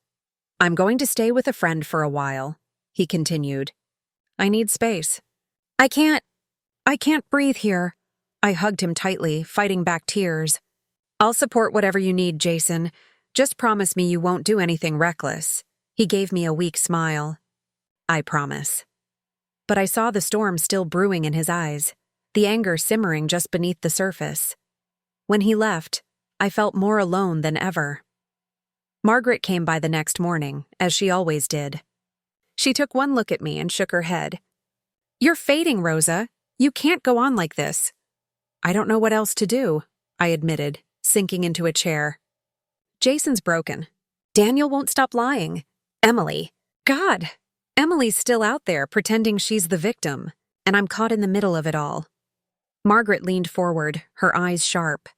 I'm going to stay with a friend for a while," he continued. "I need space. I can't breathe here." I hugged him tightly, fighting back tears. "I'll support whatever you need, Jason. Just promise me you won't do anything reckless." He gave me a weak smile. "I promise." But I saw the storm still brewing in his eyes, the anger simmering just beneath the surface. When he left, I felt more alone than ever. Margaret came by the next morning, as she always did. She took one look at me and shook her head. "You're fading, Rosa. You can't go on like this." "I don't know what else to do," I admitted, sinking into a chair. "Jason's broken. Daniel won't stop lying. Emily. God, Emily's still out there pretending she's the victim, and I'm caught in the middle of it all." Margaret leaned forward, her eyes sharp.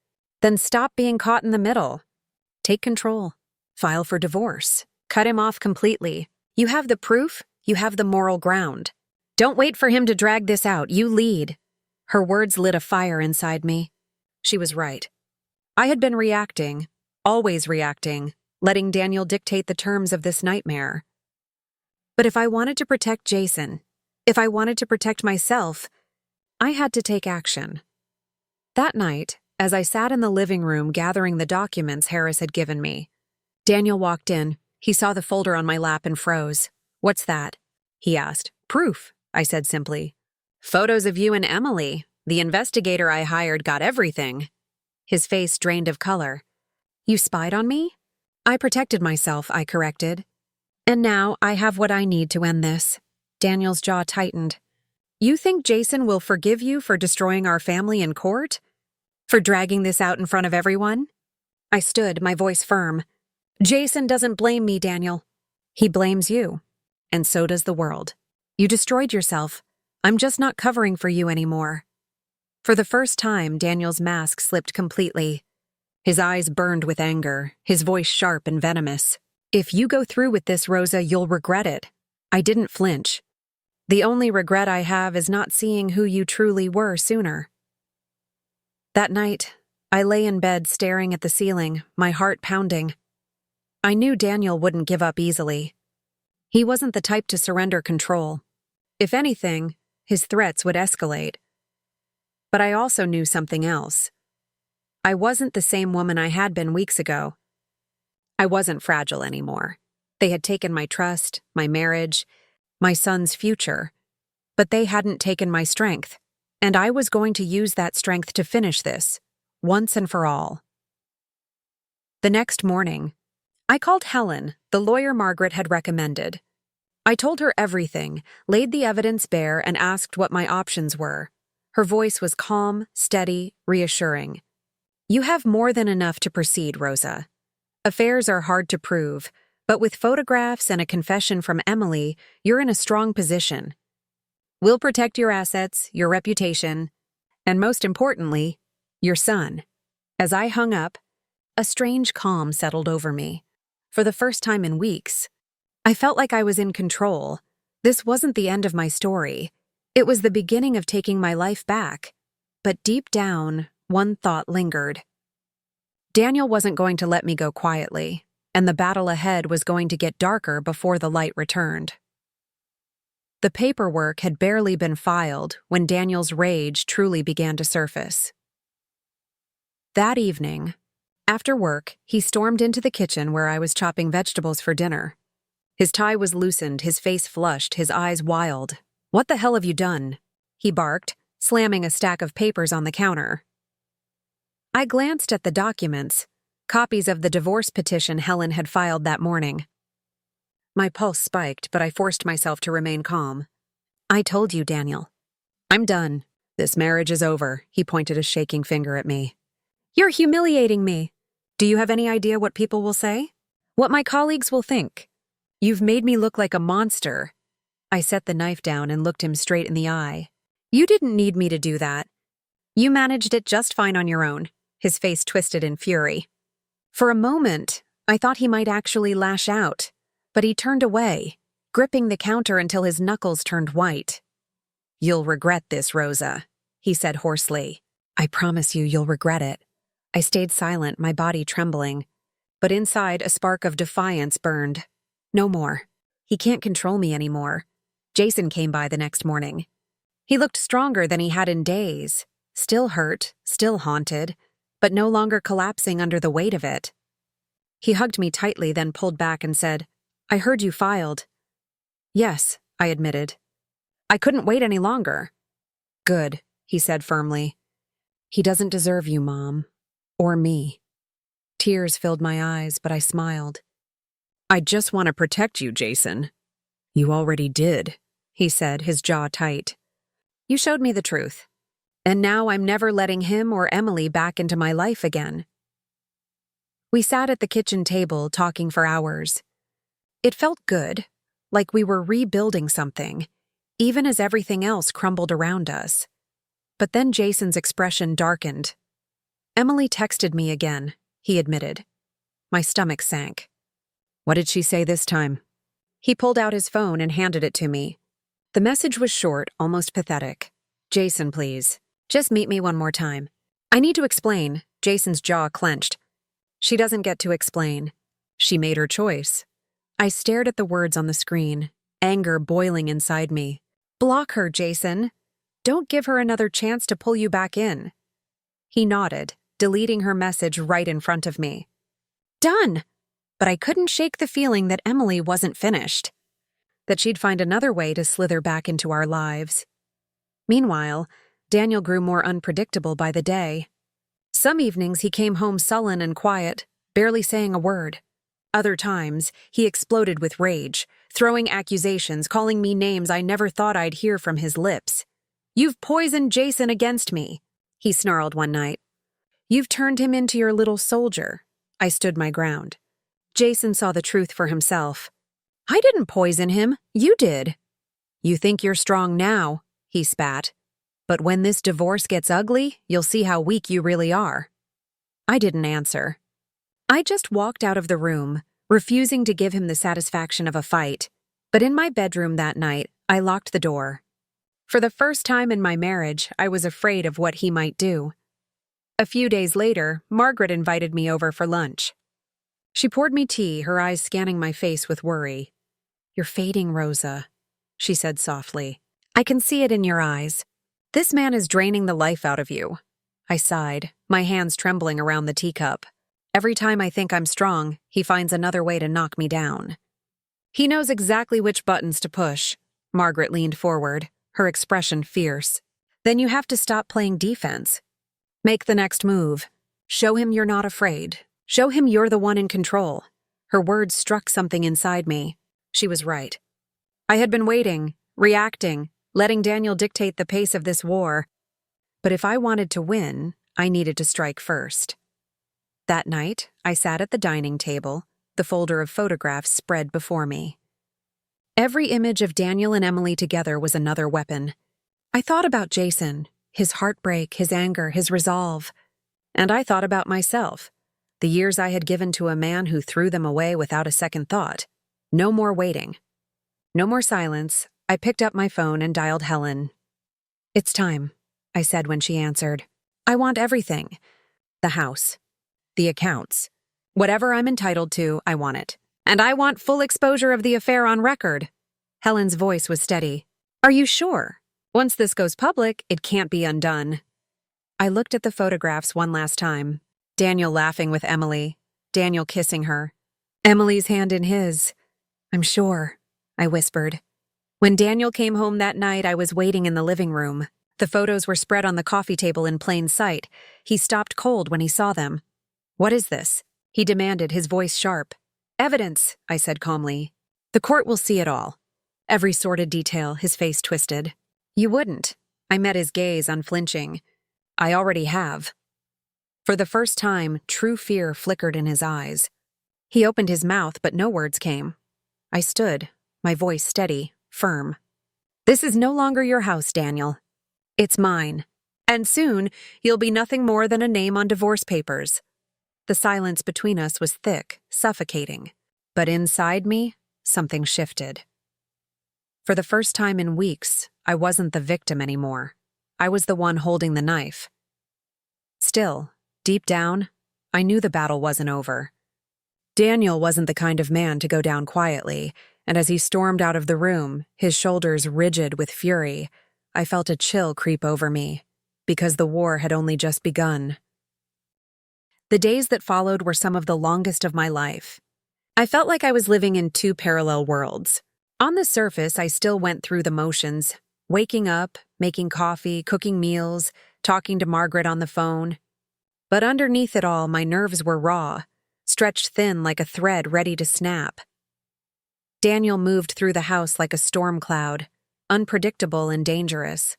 "Then stop being caught in the middle. Take control. File for divorce. Cut him off completely. You have the proof, you have the moral ground. Don't wait for him to drag this out, you lead." Her words lit a fire inside me. She was right. I had been reacting, always reacting, letting Daniel dictate the terms of this nightmare. But if I wanted to protect Jason, if I wanted to protect myself, I had to take action. That night, as I sat in the living room gathering the documents Harris had given me, Daniel walked in. He saw the folder on my lap and froze. "What's that?" he asked. "Proof," I said simply. "Photos of you and Emily. The investigator I hired got everything." His face drained of color. "You spied on me?" "I protected myself," I corrected. "And now I have what I need to end this." Daniel's jaw tightened. "You think Jason will forgive you for destroying our family in court? For dragging this out in front of everyone?" I stood, my voice firm. "Jason doesn't blame me, Daniel. He blames you. And so does the world. You destroyed yourself. I'm just not covering for you anymore." For the first time, Daniel's mask slipped completely. His eyes burned with anger, his voice sharp and venomous. "If you go through with this, Rosa, you'll regret it." I didn't flinch. "The only regret I have is not seeing who you truly were sooner." That night, I lay in bed staring at the ceiling, my heart pounding. I knew Daniel wouldn't give up easily. He wasn't the type to surrender control. If anything, his threats would escalate. But I also knew something else. I wasn't the same woman I had been weeks ago. I wasn't fragile anymore. They had taken my trust, my marriage, my son's future. But they hadn't taken my strength, and I was going to use that strength to finish this, once and for all. The next morning, I called Helen, the lawyer Margaret had recommended. I told her everything, laid the evidence bare, and asked what my options were. Her voice was calm, steady, reassuring. You have more than enough to proceed, Rosa. Affairs are hard to prove, but with photographs and a confession from Emily, you're in a strong position. We'll protect your assets, your reputation, and most importantly, your son. As I hung up, a strange calm settled over me. For the first time in weeks, I felt like I was in control. This wasn't the end of my story. It was the beginning of taking my life back. But deep down, one thought lingered. Daniel wasn't going to let me go quietly, and the battle ahead was going to get darker before the light returned. The paperwork had barely been filed when Daniel's rage truly began to surface. That evening, after work, he stormed into the kitchen where I was chopping vegetables for dinner. His tie was loosened, his face flushed, his eyes wild. "What the hell have you done?" he barked, slamming a stack of papers on the counter. I glanced at the documents, copies of the divorce petition Helen had filed that morning. My pulse spiked, but I forced myself to remain calm. "I told you, Daniel. I'm done. This marriage is over," he pointed a shaking finger at me. "You're humiliating me. Do you have any idea what people will say? What my colleagues will think? You've made me look like a monster." I set the knife down and looked him straight in the eye. "You didn't need me to do that. You managed it just fine on your own." His face twisted in fury. For a moment, I thought he might actually lash out, but he turned away, gripping the counter until his knuckles turned white. "You'll regret this, Rosa," he said hoarsely. "I promise you'll regret it." I stayed silent, my body trembling, but inside a spark of defiance burned. No more. He can't control me anymore. Jason came by the next morning. He looked stronger than he had in days, still hurt, still haunted, but no longer collapsing under the weight of it. He hugged me tightly, then pulled back and said, "I heard you filed." "Yes," I admitted. "I couldn't wait any longer." "Good," he said firmly. "He doesn't deserve you, Mom. Or me." Tears filled my eyes, but I smiled. "I just want to protect you, Jason." "You already did," he said, his jaw tight. "You showed me the truth. And now I'm never letting him or Emily back into my life again." We sat at the kitchen table talking for hours. It felt good, like we were rebuilding something, even as everything else crumbled around us. But then Jason's expression darkened. "Emily texted me again," he admitted. My stomach sank. "What did she say this time?" He pulled out his phone and handed it to me. The message was short, almost pathetic. "Jason, please. Just meet me one more time. I need to explain." Jason's jaw clenched. "She doesn't get to explain. She made her choice." I stared at the words on the screen, anger boiling inside me. "Block her, Jason. Don't give her another chance to pull you back in." He nodded, deleting her message right in front of me. Done! But I couldn't shake the feeling that Emily wasn't finished, that she'd find another way to slither back into our lives. Meanwhile, Daniel grew more unpredictable by the day. Some evenings he came home sullen and quiet, barely saying a word. Other times, he exploded with rage, throwing accusations, calling me names I never thought I'd hear from his lips. "You've poisoned Jason against me," he snarled one night. "You've turned him into your little soldier." I stood my ground. Jason saw the truth for himself. "I didn't poison him. You did." "You think you're strong now," he spat. "But when this divorce gets ugly, you'll see how weak you really are." I didn't answer. I just walked out of the room, refusing to give him the satisfaction of a fight. But in my bedroom that night, I locked the door. For the first time in my marriage, I was afraid of what he might do. A few days later, Margaret invited me over for lunch. She poured me tea, her eyes scanning my face with worry. "You're fading, Rosa," she said softly. "I can see it in your eyes. This man is draining the life out of you." I sighed, my hands trembling around the teacup. Every time I think I'm strong, he finds another way to knock me down. He knows exactly which buttons to push, Margaret leaned forward, her expression fierce. Then you have to stop playing defense. Make the next move. Show him you're not afraid. Show him you're the one in control. Her words struck something inside me. She was right. I had been waiting, reacting, letting Daniel dictate the pace of this war. But if I wanted to win, I needed to strike first. That night, I sat at the dining table, the folder of photographs spread before me. Every image of Daniel and Emily together was another weapon. I thought about Jason, his heartbreak, his anger, his resolve. And I thought about myself, the years I had given to a man who threw them away without a second thought. No more waiting. No more silence. I picked up my phone and dialed Helen. "It's time," I said when she answered. "I want everything. The house. The accounts. Whatever I'm entitled to, I want it. And I want full exposure of the affair on record." Helen's voice was steady. "Are you sure? Once this goes public, it can't be undone." I looked at the photographs one last time. Daniel laughing with Emily. Daniel kissing her. Emily's hand in his. "I'm sure," I whispered. When Daniel came home that night, I was waiting in the living room. The photos were spread on the coffee table in plain sight. He stopped cold when he saw them. "What is this?" he demanded, his voice sharp. "Evidence," I said calmly. "The court will see it all." Every sordid detail, his face twisted. "You wouldn't." I met his gaze, unflinching. "I already have." For the first time, true fear flickered in his eyes. He opened his mouth, but no words came. I stood, my voice steady, firm. "This is no longer your house, Daniel. It's mine. And soon, you'll be nothing more than a name on divorce papers." The silence between us was thick, suffocating. But inside me, something shifted. For the first time in weeks, I wasn't the victim anymore. I was the one holding the knife. Still, deep down, I knew the battle wasn't over. Daniel wasn't the kind of man to go down quietly, and as he stormed out of the room, his shoulders rigid with fury, I felt a chill creep over me, because the war had only just begun. The days that followed were some of the longest of my life. I felt like I was living in two parallel worlds. On the surface, I still went through the motions, waking up, making coffee, cooking meals, talking to Margaret on the phone. But underneath it all, my nerves were raw, stretched thin like a thread ready to snap. Daniel moved through the house like a storm cloud, unpredictable and dangerous.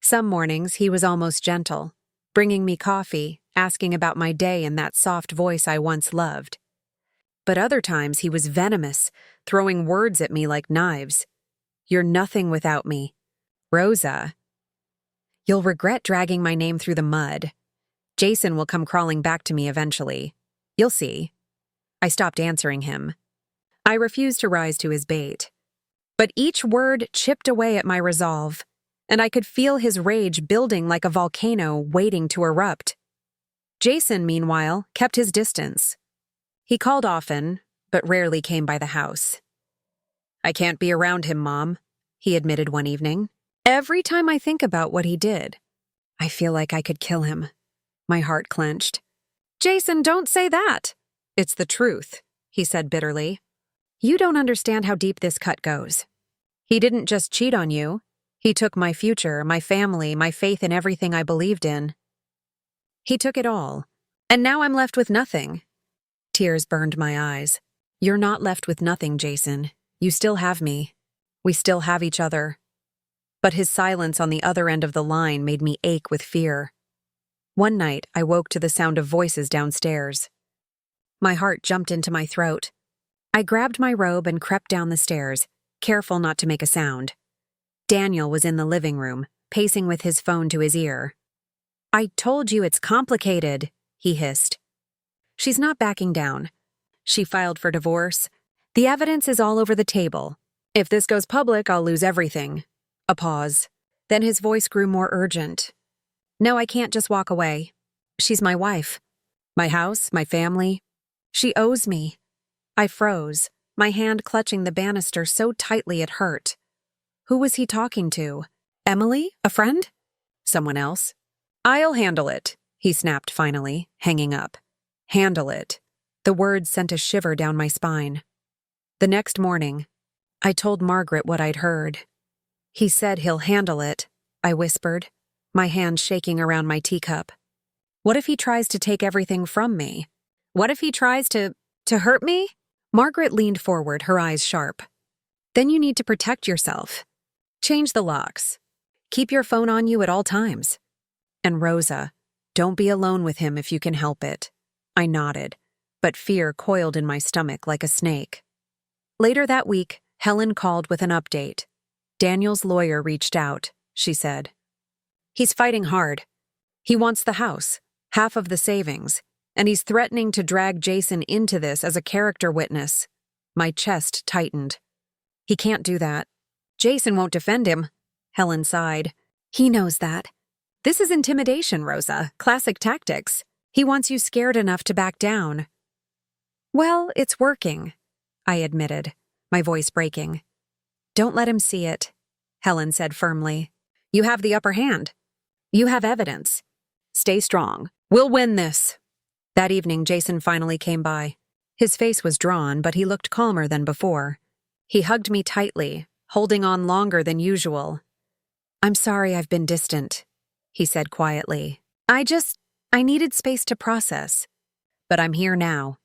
Some mornings, he was almost gentle, bringing me coffee, asking about my day in that soft voice I once loved. But other times, he was venomous, throwing words at me like knives. "You're nothing without me. Rosa. You'll regret dragging my name through the mud. Jason will come crawling back to me eventually. You'll see." I stopped answering him. I refused to rise to his bait. But each word chipped away at my resolve, and I could feel his rage building like a volcano waiting to erupt. Jason, meanwhile, kept his distance. He called often, but rarely came by the house. "I can't be around him, Mom," he admitted one evening. "Every time I think about what he did, I feel like I could kill him." My heart clenched. "Jason, don't say that." "It's the truth," he said bitterly. "You don't understand how deep this cut goes. He didn't just cheat on you. He took my future, my family, my faith in everything I believed in. He took it all, and now I'm left with nothing." Tears burned my eyes. "You're not left with nothing, Jason. You still have me. We still have each other." But his silence on the other end of the line made me ache with fear. One night, I woke to the sound of voices downstairs. My heart jumped into my throat. I grabbed my robe and crept down the stairs, careful not to make a sound. Daniel was in the living room, pacing with his phone to his ear. "I told you it's complicated," he hissed. "She's not backing down. She filed for divorce. The evidence is all over the table. If this goes public, I'll lose everything." A pause. Then his voice grew more urgent. "No, I can't just walk away. She's my wife. My house, my family. She owes me." I froze, my hand clutching the banister so tightly it hurt. Who was he talking to? Emily? A friend? Someone else? "I'll handle it," he snapped finally, hanging up. "Handle it." The words sent a shiver down my spine. The next morning, I told Margaret what I'd heard. He said he'll handle it, I whispered, my hand shaking around my teacup. What if he tries to take everything from me? What if he tries to hurt me? Margaret leaned forward, her eyes sharp. Then you need to protect yourself. Change the locks. Keep your phone on you at all times. And Rosa, don't be alone with him if you can help it. I nodded, but fear coiled in my stomach like a snake. Later that week, Helen called with an update. Daniel's lawyer reached out, she said. He's fighting hard. He wants the house, half of the savings, and he's threatening to drag Jason into this as a character witness. My chest tightened. He can't do that. Jason won't defend him, Helen sighed. He knows that. This is intimidation, Rosa, classic tactics. He wants you scared enough to back down. Well, it's working, I admitted, my voice breaking. Don't let him see it, Helen said firmly. You have the upper hand. You have evidence. Stay strong. We'll win this. That evening, Jason finally came by. His face was drawn, but he looked calmer than before. He hugged me tightly, holding on longer than usual. I'm sorry I've been distant, he said quietly. I needed space to process. But I'm here now.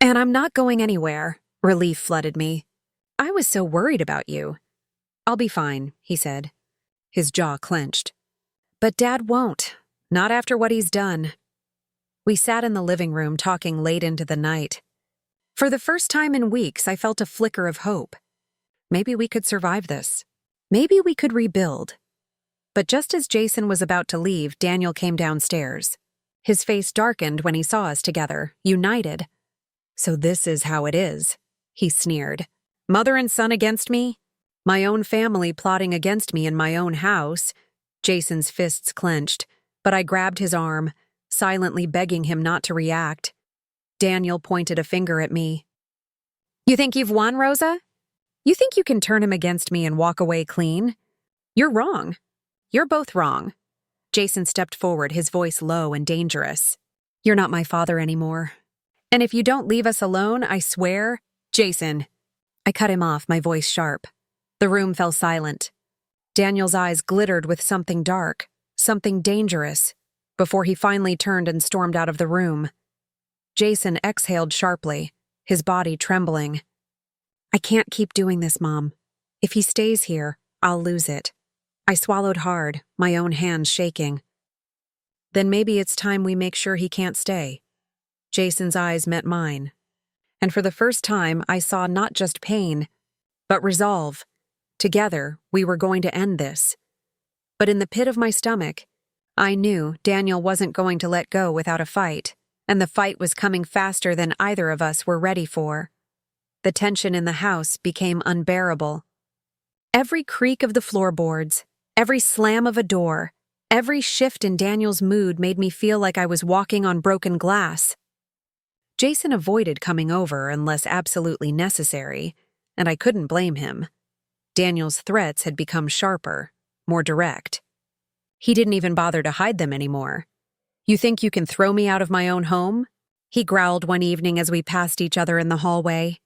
And I'm not going anywhere. Relief flooded me. I was so worried about you. I'll be fine, he said. His jaw clenched. But Dad won't. Not after what he's done. We sat in the living room talking late into the night. For the first time in weeks, I felt a flicker of hope. Maybe we could survive this. Maybe we could rebuild. But just as Jason was about to leave, Daniel came downstairs. His face darkened when he saw us together, united. So this is how it is, he sneered. Mother and son against me? My own family plotting against me in my own house? Jason's fists clenched, but I grabbed his arm, silently begging him not to react. Daniel pointed a finger at me. You think you've won, Rosa? You think you can turn him against me and walk away clean? You're wrong. You're both wrong. Jason stepped forward, his voice low and dangerous. You're not my father anymore. And if you don't leave us alone, I swear, Jason. I cut him off, my voice sharp. The room fell silent. Daniel's eyes glittered with something dark, something dangerous, before he finally turned and stormed out of the room. Jason exhaled sharply, his body trembling. I can't keep doing this, Mom. If he stays here, I'll lose it. I swallowed hard, my own hands shaking. Then maybe it's time we make sure he can't stay. Jason's eyes met mine. And for the first time, I saw not just pain, but resolve. Together, we were going to end this. But in the pit of my stomach, I knew Daniel wasn't going to let go without a fight, and the fight was coming faster than either of us were ready for. The tension in the house became unbearable. Every creak of the floorboards, every slam of a door, every shift in Daniel's mood made me feel like I was walking on broken glass. Jason avoided coming over unless absolutely necessary, and I couldn't blame him. Daniel's threats had become sharper, more direct. He didn't even bother to hide them anymore. You think you can throw me out of my own home? He growled one evening as we passed each other in the hallway.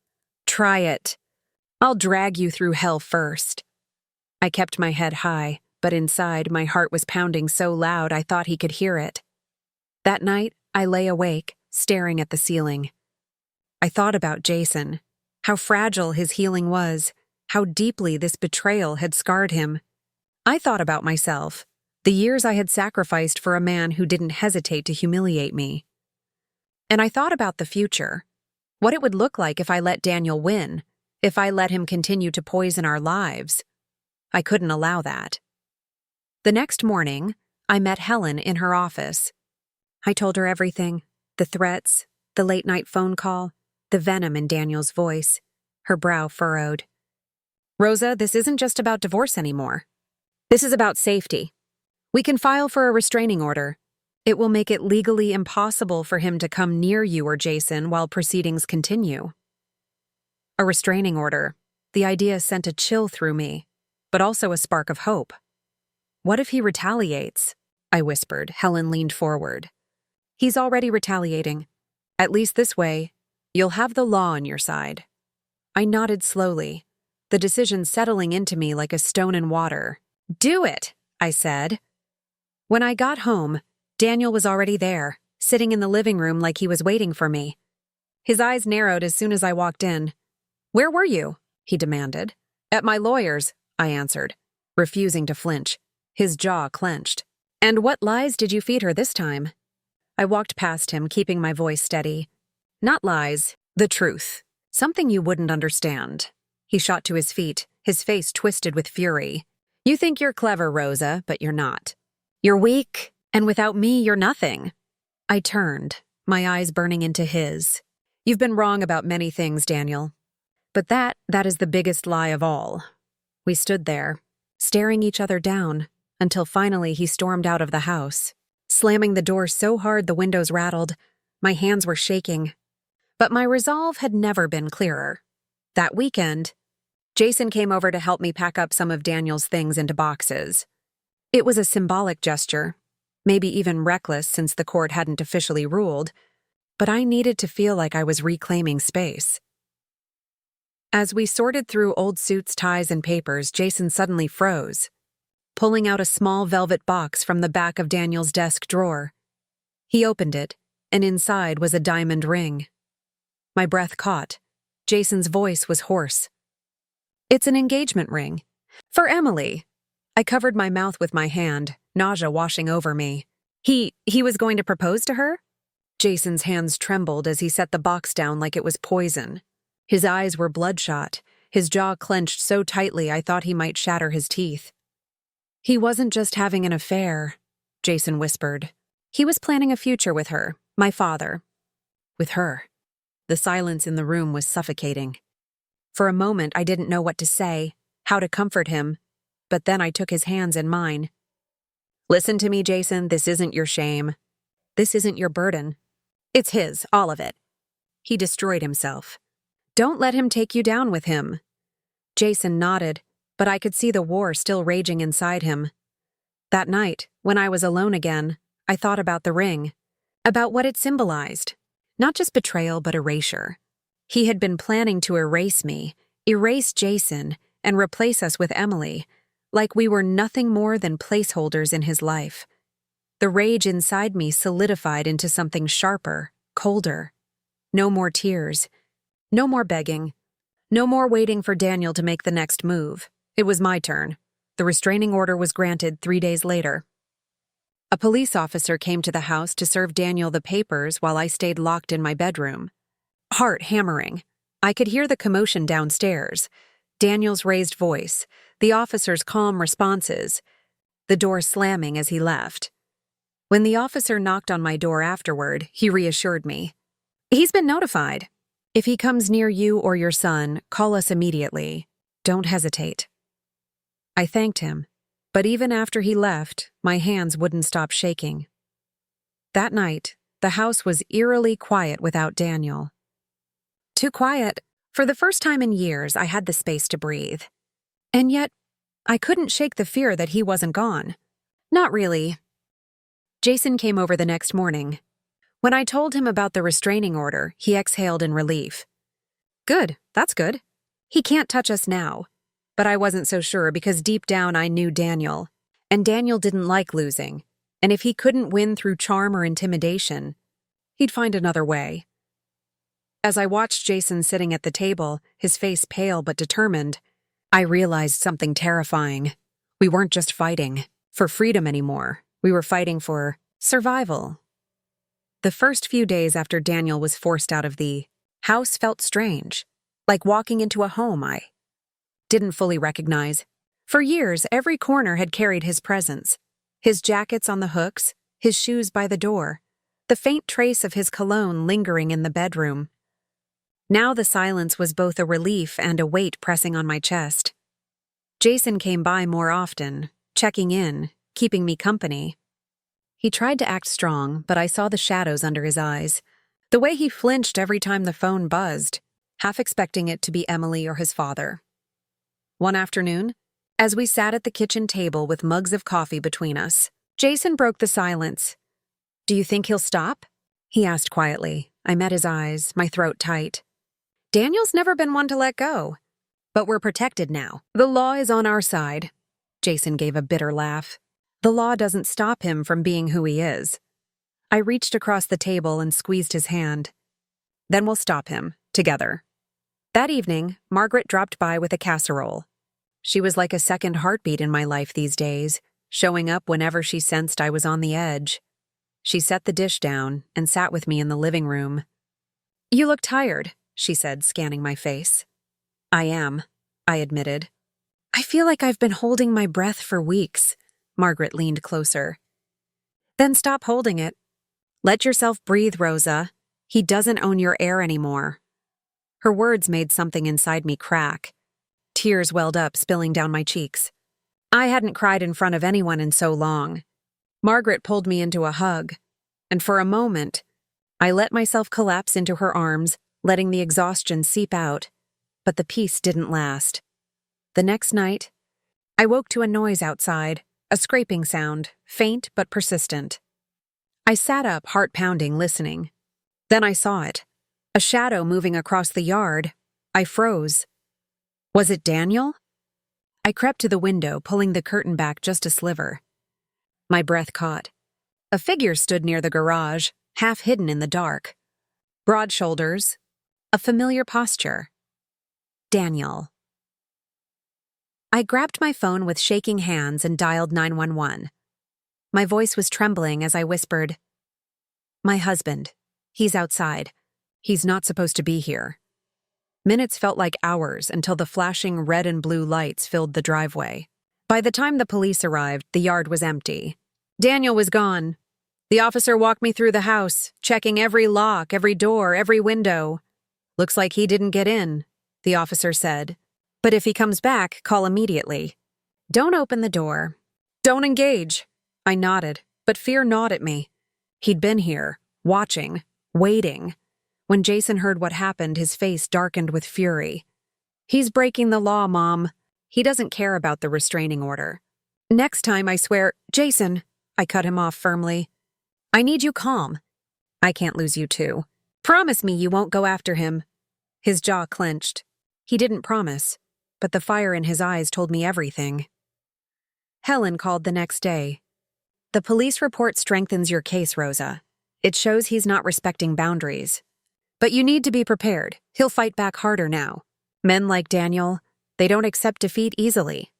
Try it. I'll drag you through hell first. I kept my head high, but inside my heart was pounding so loud I thought he could hear it. That night, I lay awake, staring at the ceiling. I thought about Jason, how fragile his healing was, how deeply this betrayal had scarred him. I thought about myself, the years I had sacrificed for a man who didn't hesitate to humiliate me. And I thought about the future, what it would look like if I let Daniel win, if I let him continue to poison our lives. I couldn't allow that. The next morning, I met Helen in her office. I told her everything, the threats, the late-night phone call, the venom in Daniel's voice. Her brow furrowed. Rosa, this isn't just about divorce anymore. This is about safety. We can file for a restraining order. It will make it legally impossible for him to come near you or Jason while proceedings continue. A restraining order. The idea sent a chill through me, but also a spark of hope. What if he retaliates? I whispered. Helen leaned forward. He's already retaliating. At least this way, you'll have the law on your side. I nodded slowly, the decision settling into me like a stone in water. "Do it," I said. When I got home, Daniel was already there, sitting in the living room like he was waiting for me. His eyes narrowed as soon as I walked in. "Where were you?" he demanded. "At my lawyer's," I answered, refusing to flinch. His jaw clenched. "And what lies did you feed her this time?" I walked past him, keeping my voice steady. "Not lies, the truth. Something you wouldn't understand." He shot to his feet, his face twisted with fury. "You think you're clever, Rosa, but you're not. You're weak, and without me, you're nothing." I turned, my eyes burning into his. "You've been wrong about many things, Daniel. But that is the biggest lie of all." We stood there, staring each other down, until finally he stormed out of the house, slamming the door so hard the windows rattled. My hands were shaking. But my resolve had never been clearer. That weekend, Jason came over to help me pack up some of Daniel's things into boxes. It was a symbolic gesture, maybe even reckless since the court hadn't officially ruled, but I needed to feel like I was reclaiming space. As we sorted through old suits, ties, and papers, Jason suddenly froze, pulling out a small velvet box from the back of Daniel's desk drawer. He opened it, and inside was a diamond ring. My breath caught. Jason's voice was hoarse. "It's an engagement ring. For Emily." I covered my mouth with my hand, nausea washing over me. He was going to propose to her?" Jason's hands trembled as he set the box down like it was poison. His eyes were bloodshot, his jaw clenched so tightly I thought he might shatter his teeth. "He wasn't just having an affair," Jason whispered. "He was planning a future with her, my father." With her. The silence in the room was suffocating. For a moment, I didn't know what to say, how to comfort him, but then I took his hands in mine. "Listen to me, Jason, this isn't your shame. This isn't your burden. It's his, all of it. He destroyed himself. Don't let him take you down with him." Jason nodded, but I could see the war still raging inside him. That night, when I was alone again, I thought about the ring, about what it symbolized. Not just betrayal, but erasure. He had been planning to erase me, erase Jason, and replace us with Emily, like we were nothing more than placeholders in his life. The rage inside me solidified into something sharper, colder. No more tears. No more begging. No more waiting for Daniel to make the next move. It was my turn. The restraining order was granted 3 days later. A police officer came to the house to serve Daniel the papers while I stayed locked in my bedroom. Heart hammering. I could hear the commotion downstairs. Daniel's raised voice, the officer's calm responses, the door slamming as he left. When the officer knocked on my door afterward, he reassured me. "He's been notified. If he comes near you or your son, call us immediately. Don't hesitate." I thanked him, but even after he left, my hands wouldn't stop shaking. That night, the house was eerily quiet without Daniel. Too quiet. For the first time in years, I had the space to breathe. And yet, I couldn't shake the fear that he wasn't gone. Not really. Jason came over the next morning. When I told him about the restraining order, he exhaled in relief. "Good, that's good. He can't touch us now." But I wasn't so sure because deep down I knew Daniel. And Daniel didn't like losing. And if he couldn't win through charm or intimidation, he'd find another way. As I watched Jason sitting at the table, his face pale but determined, I realized something terrifying. We weren't just fighting for freedom anymore. We were fighting for survival. The first few days after Daniel was forced out of the house felt strange, like walking into a home I didn't fully recognize. For years, every corner had carried his presence. His jackets on the hooks, his shoes by the door, the faint trace of his cologne lingering in the bedroom. Now the silence was both a relief and a weight pressing on my chest. Jason came by more often, checking in, keeping me company. He tried to act strong, but I saw the shadows under his eyes. The way he flinched every time the phone buzzed, half expecting it to be Emily or his father. One afternoon, as we sat at the kitchen table with mugs of coffee between us, Jason broke the silence. "Do you think he'll stop?" he asked quietly. I met his eyes, my throat tight. "Daniel's never been one to let go." But we're protected now. The law is on our side. Jason gave a bitter laugh. The law doesn't stop him from being who he is. I reached across the table and squeezed his hand. Then we'll stop him, together. That evening, Margaret dropped by with a casserole. She was like a second heartbeat in my life these days, showing up whenever she sensed I was on the edge. She set the dish down and sat with me in the living room. "You look tired," she said, scanning my face. "I am," I admitted. "I feel like I've been holding my breath for weeks." Margaret leaned closer. "Then stop holding it. Let yourself breathe, Rosa. He doesn't own your air anymore." Her words made something inside me crack. Tears welled up, spilling down my cheeks. I hadn't cried in front of anyone in so long. Margaret pulled me into a hug, and for a moment, I let myself collapse into her arms, letting the exhaustion seep out, but the peace didn't last. The next night, I woke to a noise outside, a scraping sound, faint but persistent. I sat up, heart pounding, listening. Then I saw it. A shadow moving across the yard. I froze. Was it Daniel? I crept to the window, pulling the curtain back just a sliver. My breath caught. A figure stood near the garage, half hidden in the dark. Broad shoulders, a familiar posture. Daniel. I grabbed my phone with shaking hands and dialed 911. My voice was trembling as I whispered, "My husband. He's outside. He's not supposed to be here." Minutes felt like hours until the flashing red and blue lights filled the driveway. By the time the police arrived, the yard was empty. Daniel was gone. The officer walked me through the house, checking every lock, every door, every window. "Looks like he didn't get in," the officer said. "But if he comes back, call immediately. Don't open the door. Don't engage." I nodded, but fear gnawed at me. He'd been here, watching, waiting. When Jason heard what happened, his face darkened with fury. "He's breaking the law, Mom. He doesn't care about the restraining order. Next time, I swear—" "Jason," I cut him off firmly. "I need you calm. I can't lose you too. Promise me you won't go after him." His jaw clenched. He didn't promise, but the fire in his eyes told me everything. Helen called the next day. "The police report strengthens your case, Rosa. It shows he's not respecting boundaries. But you need to be prepared. He'll fight back harder now. Men like Daniel, they don't accept defeat easily."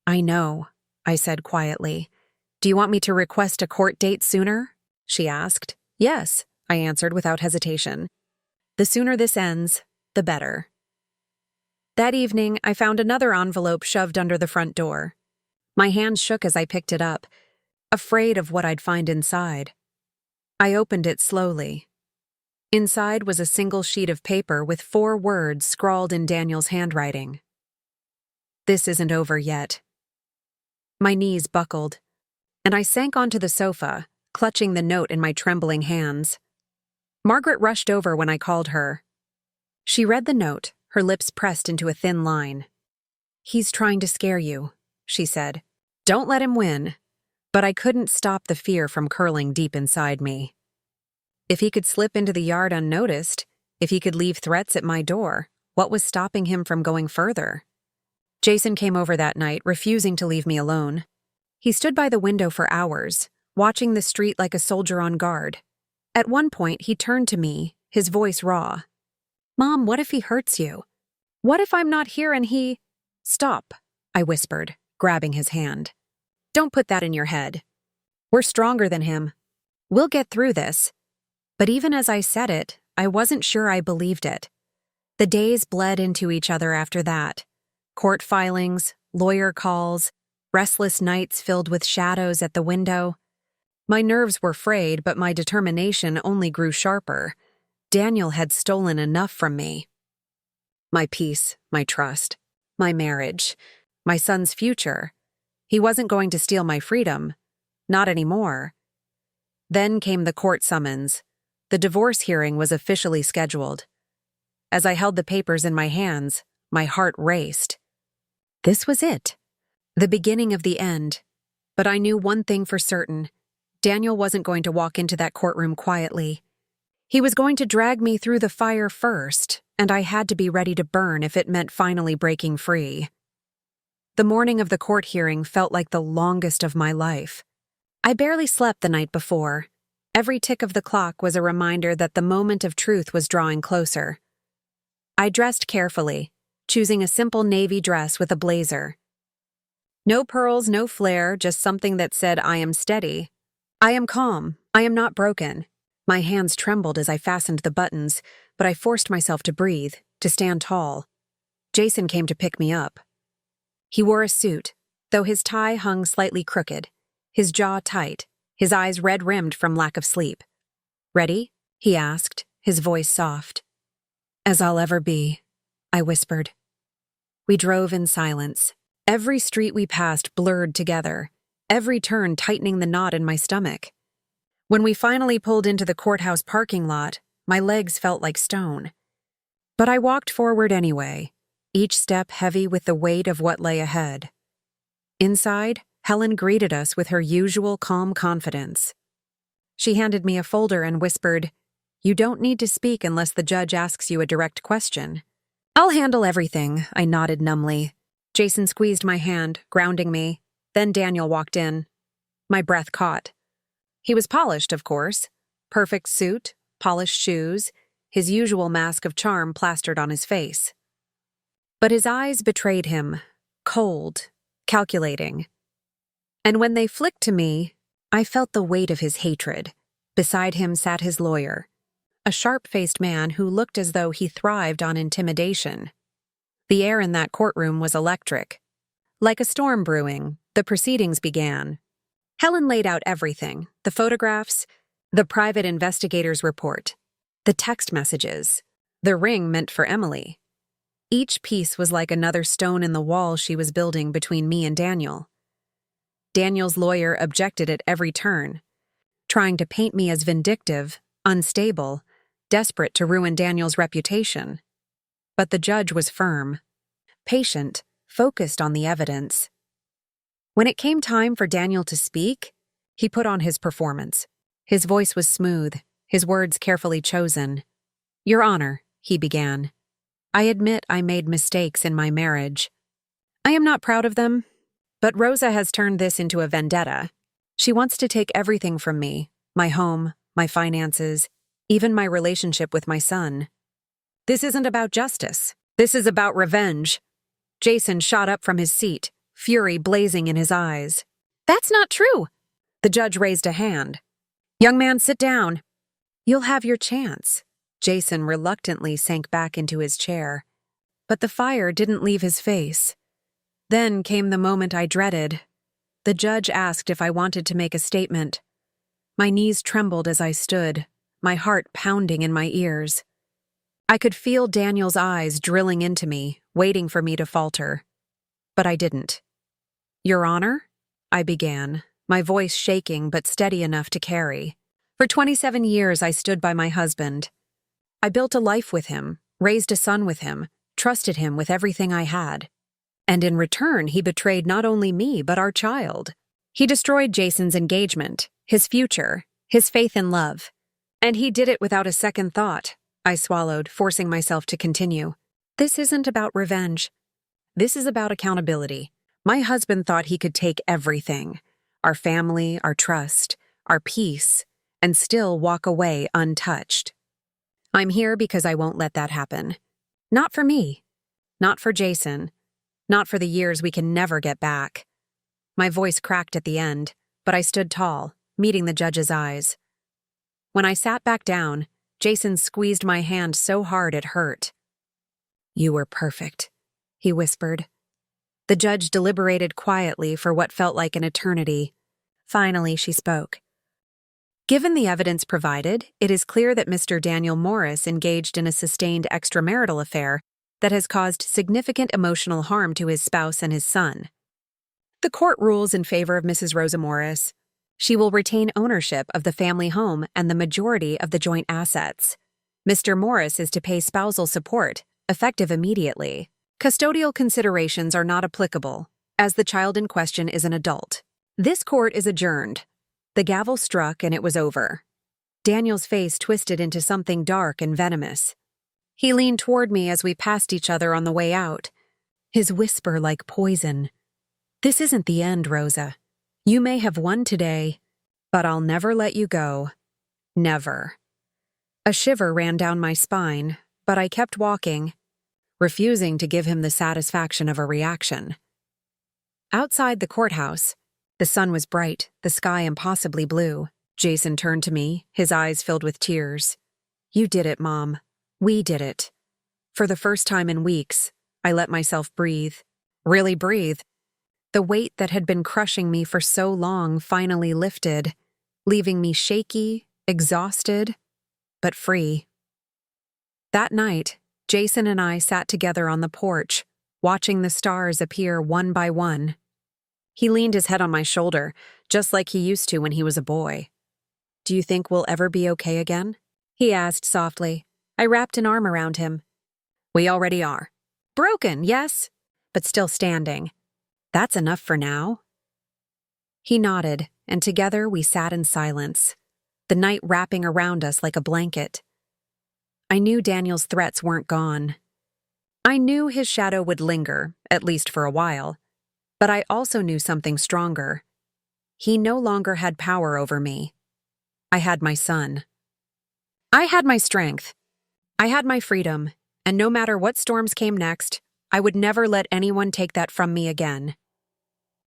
"I know," I said quietly. "Do you want me to request a court date sooner?" she asked. "Yes," I answered without hesitation. "The sooner this ends, the better." That evening, I found another envelope shoved under the front door. My hands shook as I picked it up, afraid of what I'd find inside. I opened it slowly. Inside was a single sheet of paper with 4 words scrawled in Daniel's handwriting. "This isn't over yet." My knees buckled, and I sank onto the sofa, clutching the note in my trembling hands. Margaret rushed over when I called her. She read the note, her lips pressed into a thin line. "He's trying to scare you," she said. "Don't let him win." But I couldn't stop the fear from curling deep inside me. If he could slip into the yard unnoticed, if he could leave threats at my door, what was stopping him from going further? Jason came over that night, refusing to leave me alone. He stood by the window for hours, watching the street like a soldier on guard. At one point, he turned to me, his voice raw. "Mom, what if he hurts you? What if I'm not here and he—" "Stop," I whispered, grabbing his hand. "Don't put that in your head. We're stronger than him. We'll get through this." But even as I said it, I wasn't sure I believed it. The days bled into each other after that. Court filings, lawyer calls, restless nights filled with shadows at the window. My nerves were frayed, but my determination only grew sharper. Daniel had stolen enough from me. My peace, my trust, my marriage, my son's future. He wasn't going to steal my freedom. Not anymore. Then came the court summons. The divorce hearing was officially scheduled. As I held the papers in my hands, my heart raced. This was it. The beginning of the end. But I knew one thing for certain. Daniel wasn't going to walk into that courtroom quietly. He was going to drag me through the fire first, and I had to be ready to burn if it meant finally breaking free. The morning of the court hearing felt like the longest of my life. I barely slept the night before. Every tick of the clock was a reminder that the moment of truth was drawing closer. I dressed carefully, choosing a simple navy dress with a blazer. No pearls, no flair, just something that said, "I am steady. I am calm. I am not broken." My hands trembled as I fastened the buttons, but I forced myself to breathe, to stand tall. Jason came to pick me up. He wore a suit, though his tie hung slightly crooked, his jaw tight, his eyes red-rimmed from lack of sleep. "Ready?" he asked, his voice soft. "As I'll ever be," I whispered. We drove in silence. Every street we passed blurred together, every turn tightening the knot in my stomach. When we finally pulled into the courthouse parking lot, my legs felt like stone. But I walked forward anyway, each step heavy with the weight of what lay ahead. Inside, Helen greeted us with her usual calm confidence. She handed me a folder and whispered, "You don't need to speak unless the judge asks you a direct question." "I'll handle everything," I nodded numbly. Jason squeezed my hand, grounding me. Then Daniel walked in. My breath caught. He was polished, of course. Perfect suit, polished shoes, his usual mask of charm plastered on his face. But his eyes betrayed him, cold, calculating. And when they flicked to me, I felt the weight of his hatred. Beside him sat his lawyer, a sharp-faced man who looked as though he thrived on intimidation. The air in that courtroom was electric. Like a storm brewing, the proceedings began. Helen laid out everything: the photographs, the private investigator's report, the text messages, the ring meant for Emily. Each piece was like another stone in the wall she was building between me and Daniel. Daniel's lawyer objected at every turn, trying to paint me as vindictive, unstable, desperate to ruin Daniel's reputation. But the judge was firm, patient, focused on the evidence. When it came time for Daniel to speak, he put on his performance. His voice was smooth, his words carefully chosen. "Your Honor," he began, "I admit I made mistakes in my marriage. I am not proud of them, but Rosa has turned this into a vendetta. She wants to take everything from me, my home, my finances, even my relationship with my son. This isn't about justice. This is about revenge." Jason shot up from his seat, fury blazing in his eyes. "That's not true." The judge raised a hand. "Young man, sit down." "You'll have your chance." Jason reluctantly sank back into his chair. But the fire didn't leave his face. Then came the moment I dreaded. The judge asked if I wanted to make a statement. My knees trembled as I stood, my heart pounding in my ears. I could feel Daniel's eyes drilling into me, waiting for me to falter. But I didn't. "Your Honor?" I began, my voice shaking but steady enough to carry. For 27 years I stood by my husband. I built a life with him, raised a son with him, trusted him with everything I had. And in return, he betrayed not only me but our child. He destroyed Jason's engagement, his future, his faith in love. And he did it without a second thought. I swallowed, forcing myself to continue. "This isn't about revenge. This is about accountability. My husband thought he could take everything, our family, our trust, our peace, and still walk away untouched. I'm here because I won't let that happen. Not for me. Not for Jason. Not for the years we can never get back." My voice cracked at the end, but I stood tall, meeting the judge's eyes. When I sat back down, Jason squeezed my hand so hard it hurt. "You were perfect," he whispered. The judge deliberated quietly for what felt like an eternity. Finally, she spoke. "Given the evidence provided, it is clear that Mr. Daniel Morris engaged in a sustained extramarital affair that has caused significant emotional harm to his spouse and his son. The court rules in favor of Mrs. Rosa Morris. She will retain ownership of the family home and the majority of the joint assets. Mr. Morris is to pay spousal support, effective immediately. Custodial considerations are not applicable, as the child in question is an adult. This court is adjourned." The gavel struck and it was over. Daniel's face twisted into something dark and venomous. He leaned toward me as we passed each other on the way out, his whisper like poison. "This isn't the end, Rosa. You may have won today, but I'll never let you go. Never." A shiver ran down my spine, but I kept walking, refusing to give him the satisfaction of a reaction. Outside the courthouse, the sun was bright, the sky impossibly blue. Jason turned to me, his eyes filled with tears. "You did it, Mom. We did it." For the first time in weeks, I let myself breathe. Really breathe. The weight that had been crushing me for so long finally lifted, leaving me shaky, exhausted, but free. That night, Jason and I sat together on the porch, watching the stars appear one by one. He leaned his head on my shoulder, just like he used to when he was a boy. "Do you think we'll ever be okay again?" he asked softly. I wrapped an arm around him. "We already are. Broken, yes, but still standing. That's enough for now." He nodded, and together we sat in silence, the night wrapping around us like a blanket. I knew Daniel's threats weren't gone. I knew his shadow would linger, at least for a while, but I also knew something stronger. He no longer had power over me. I had my son. I had my strength. I had my freedom, and no matter what storms came next, I would never let anyone take that from me again.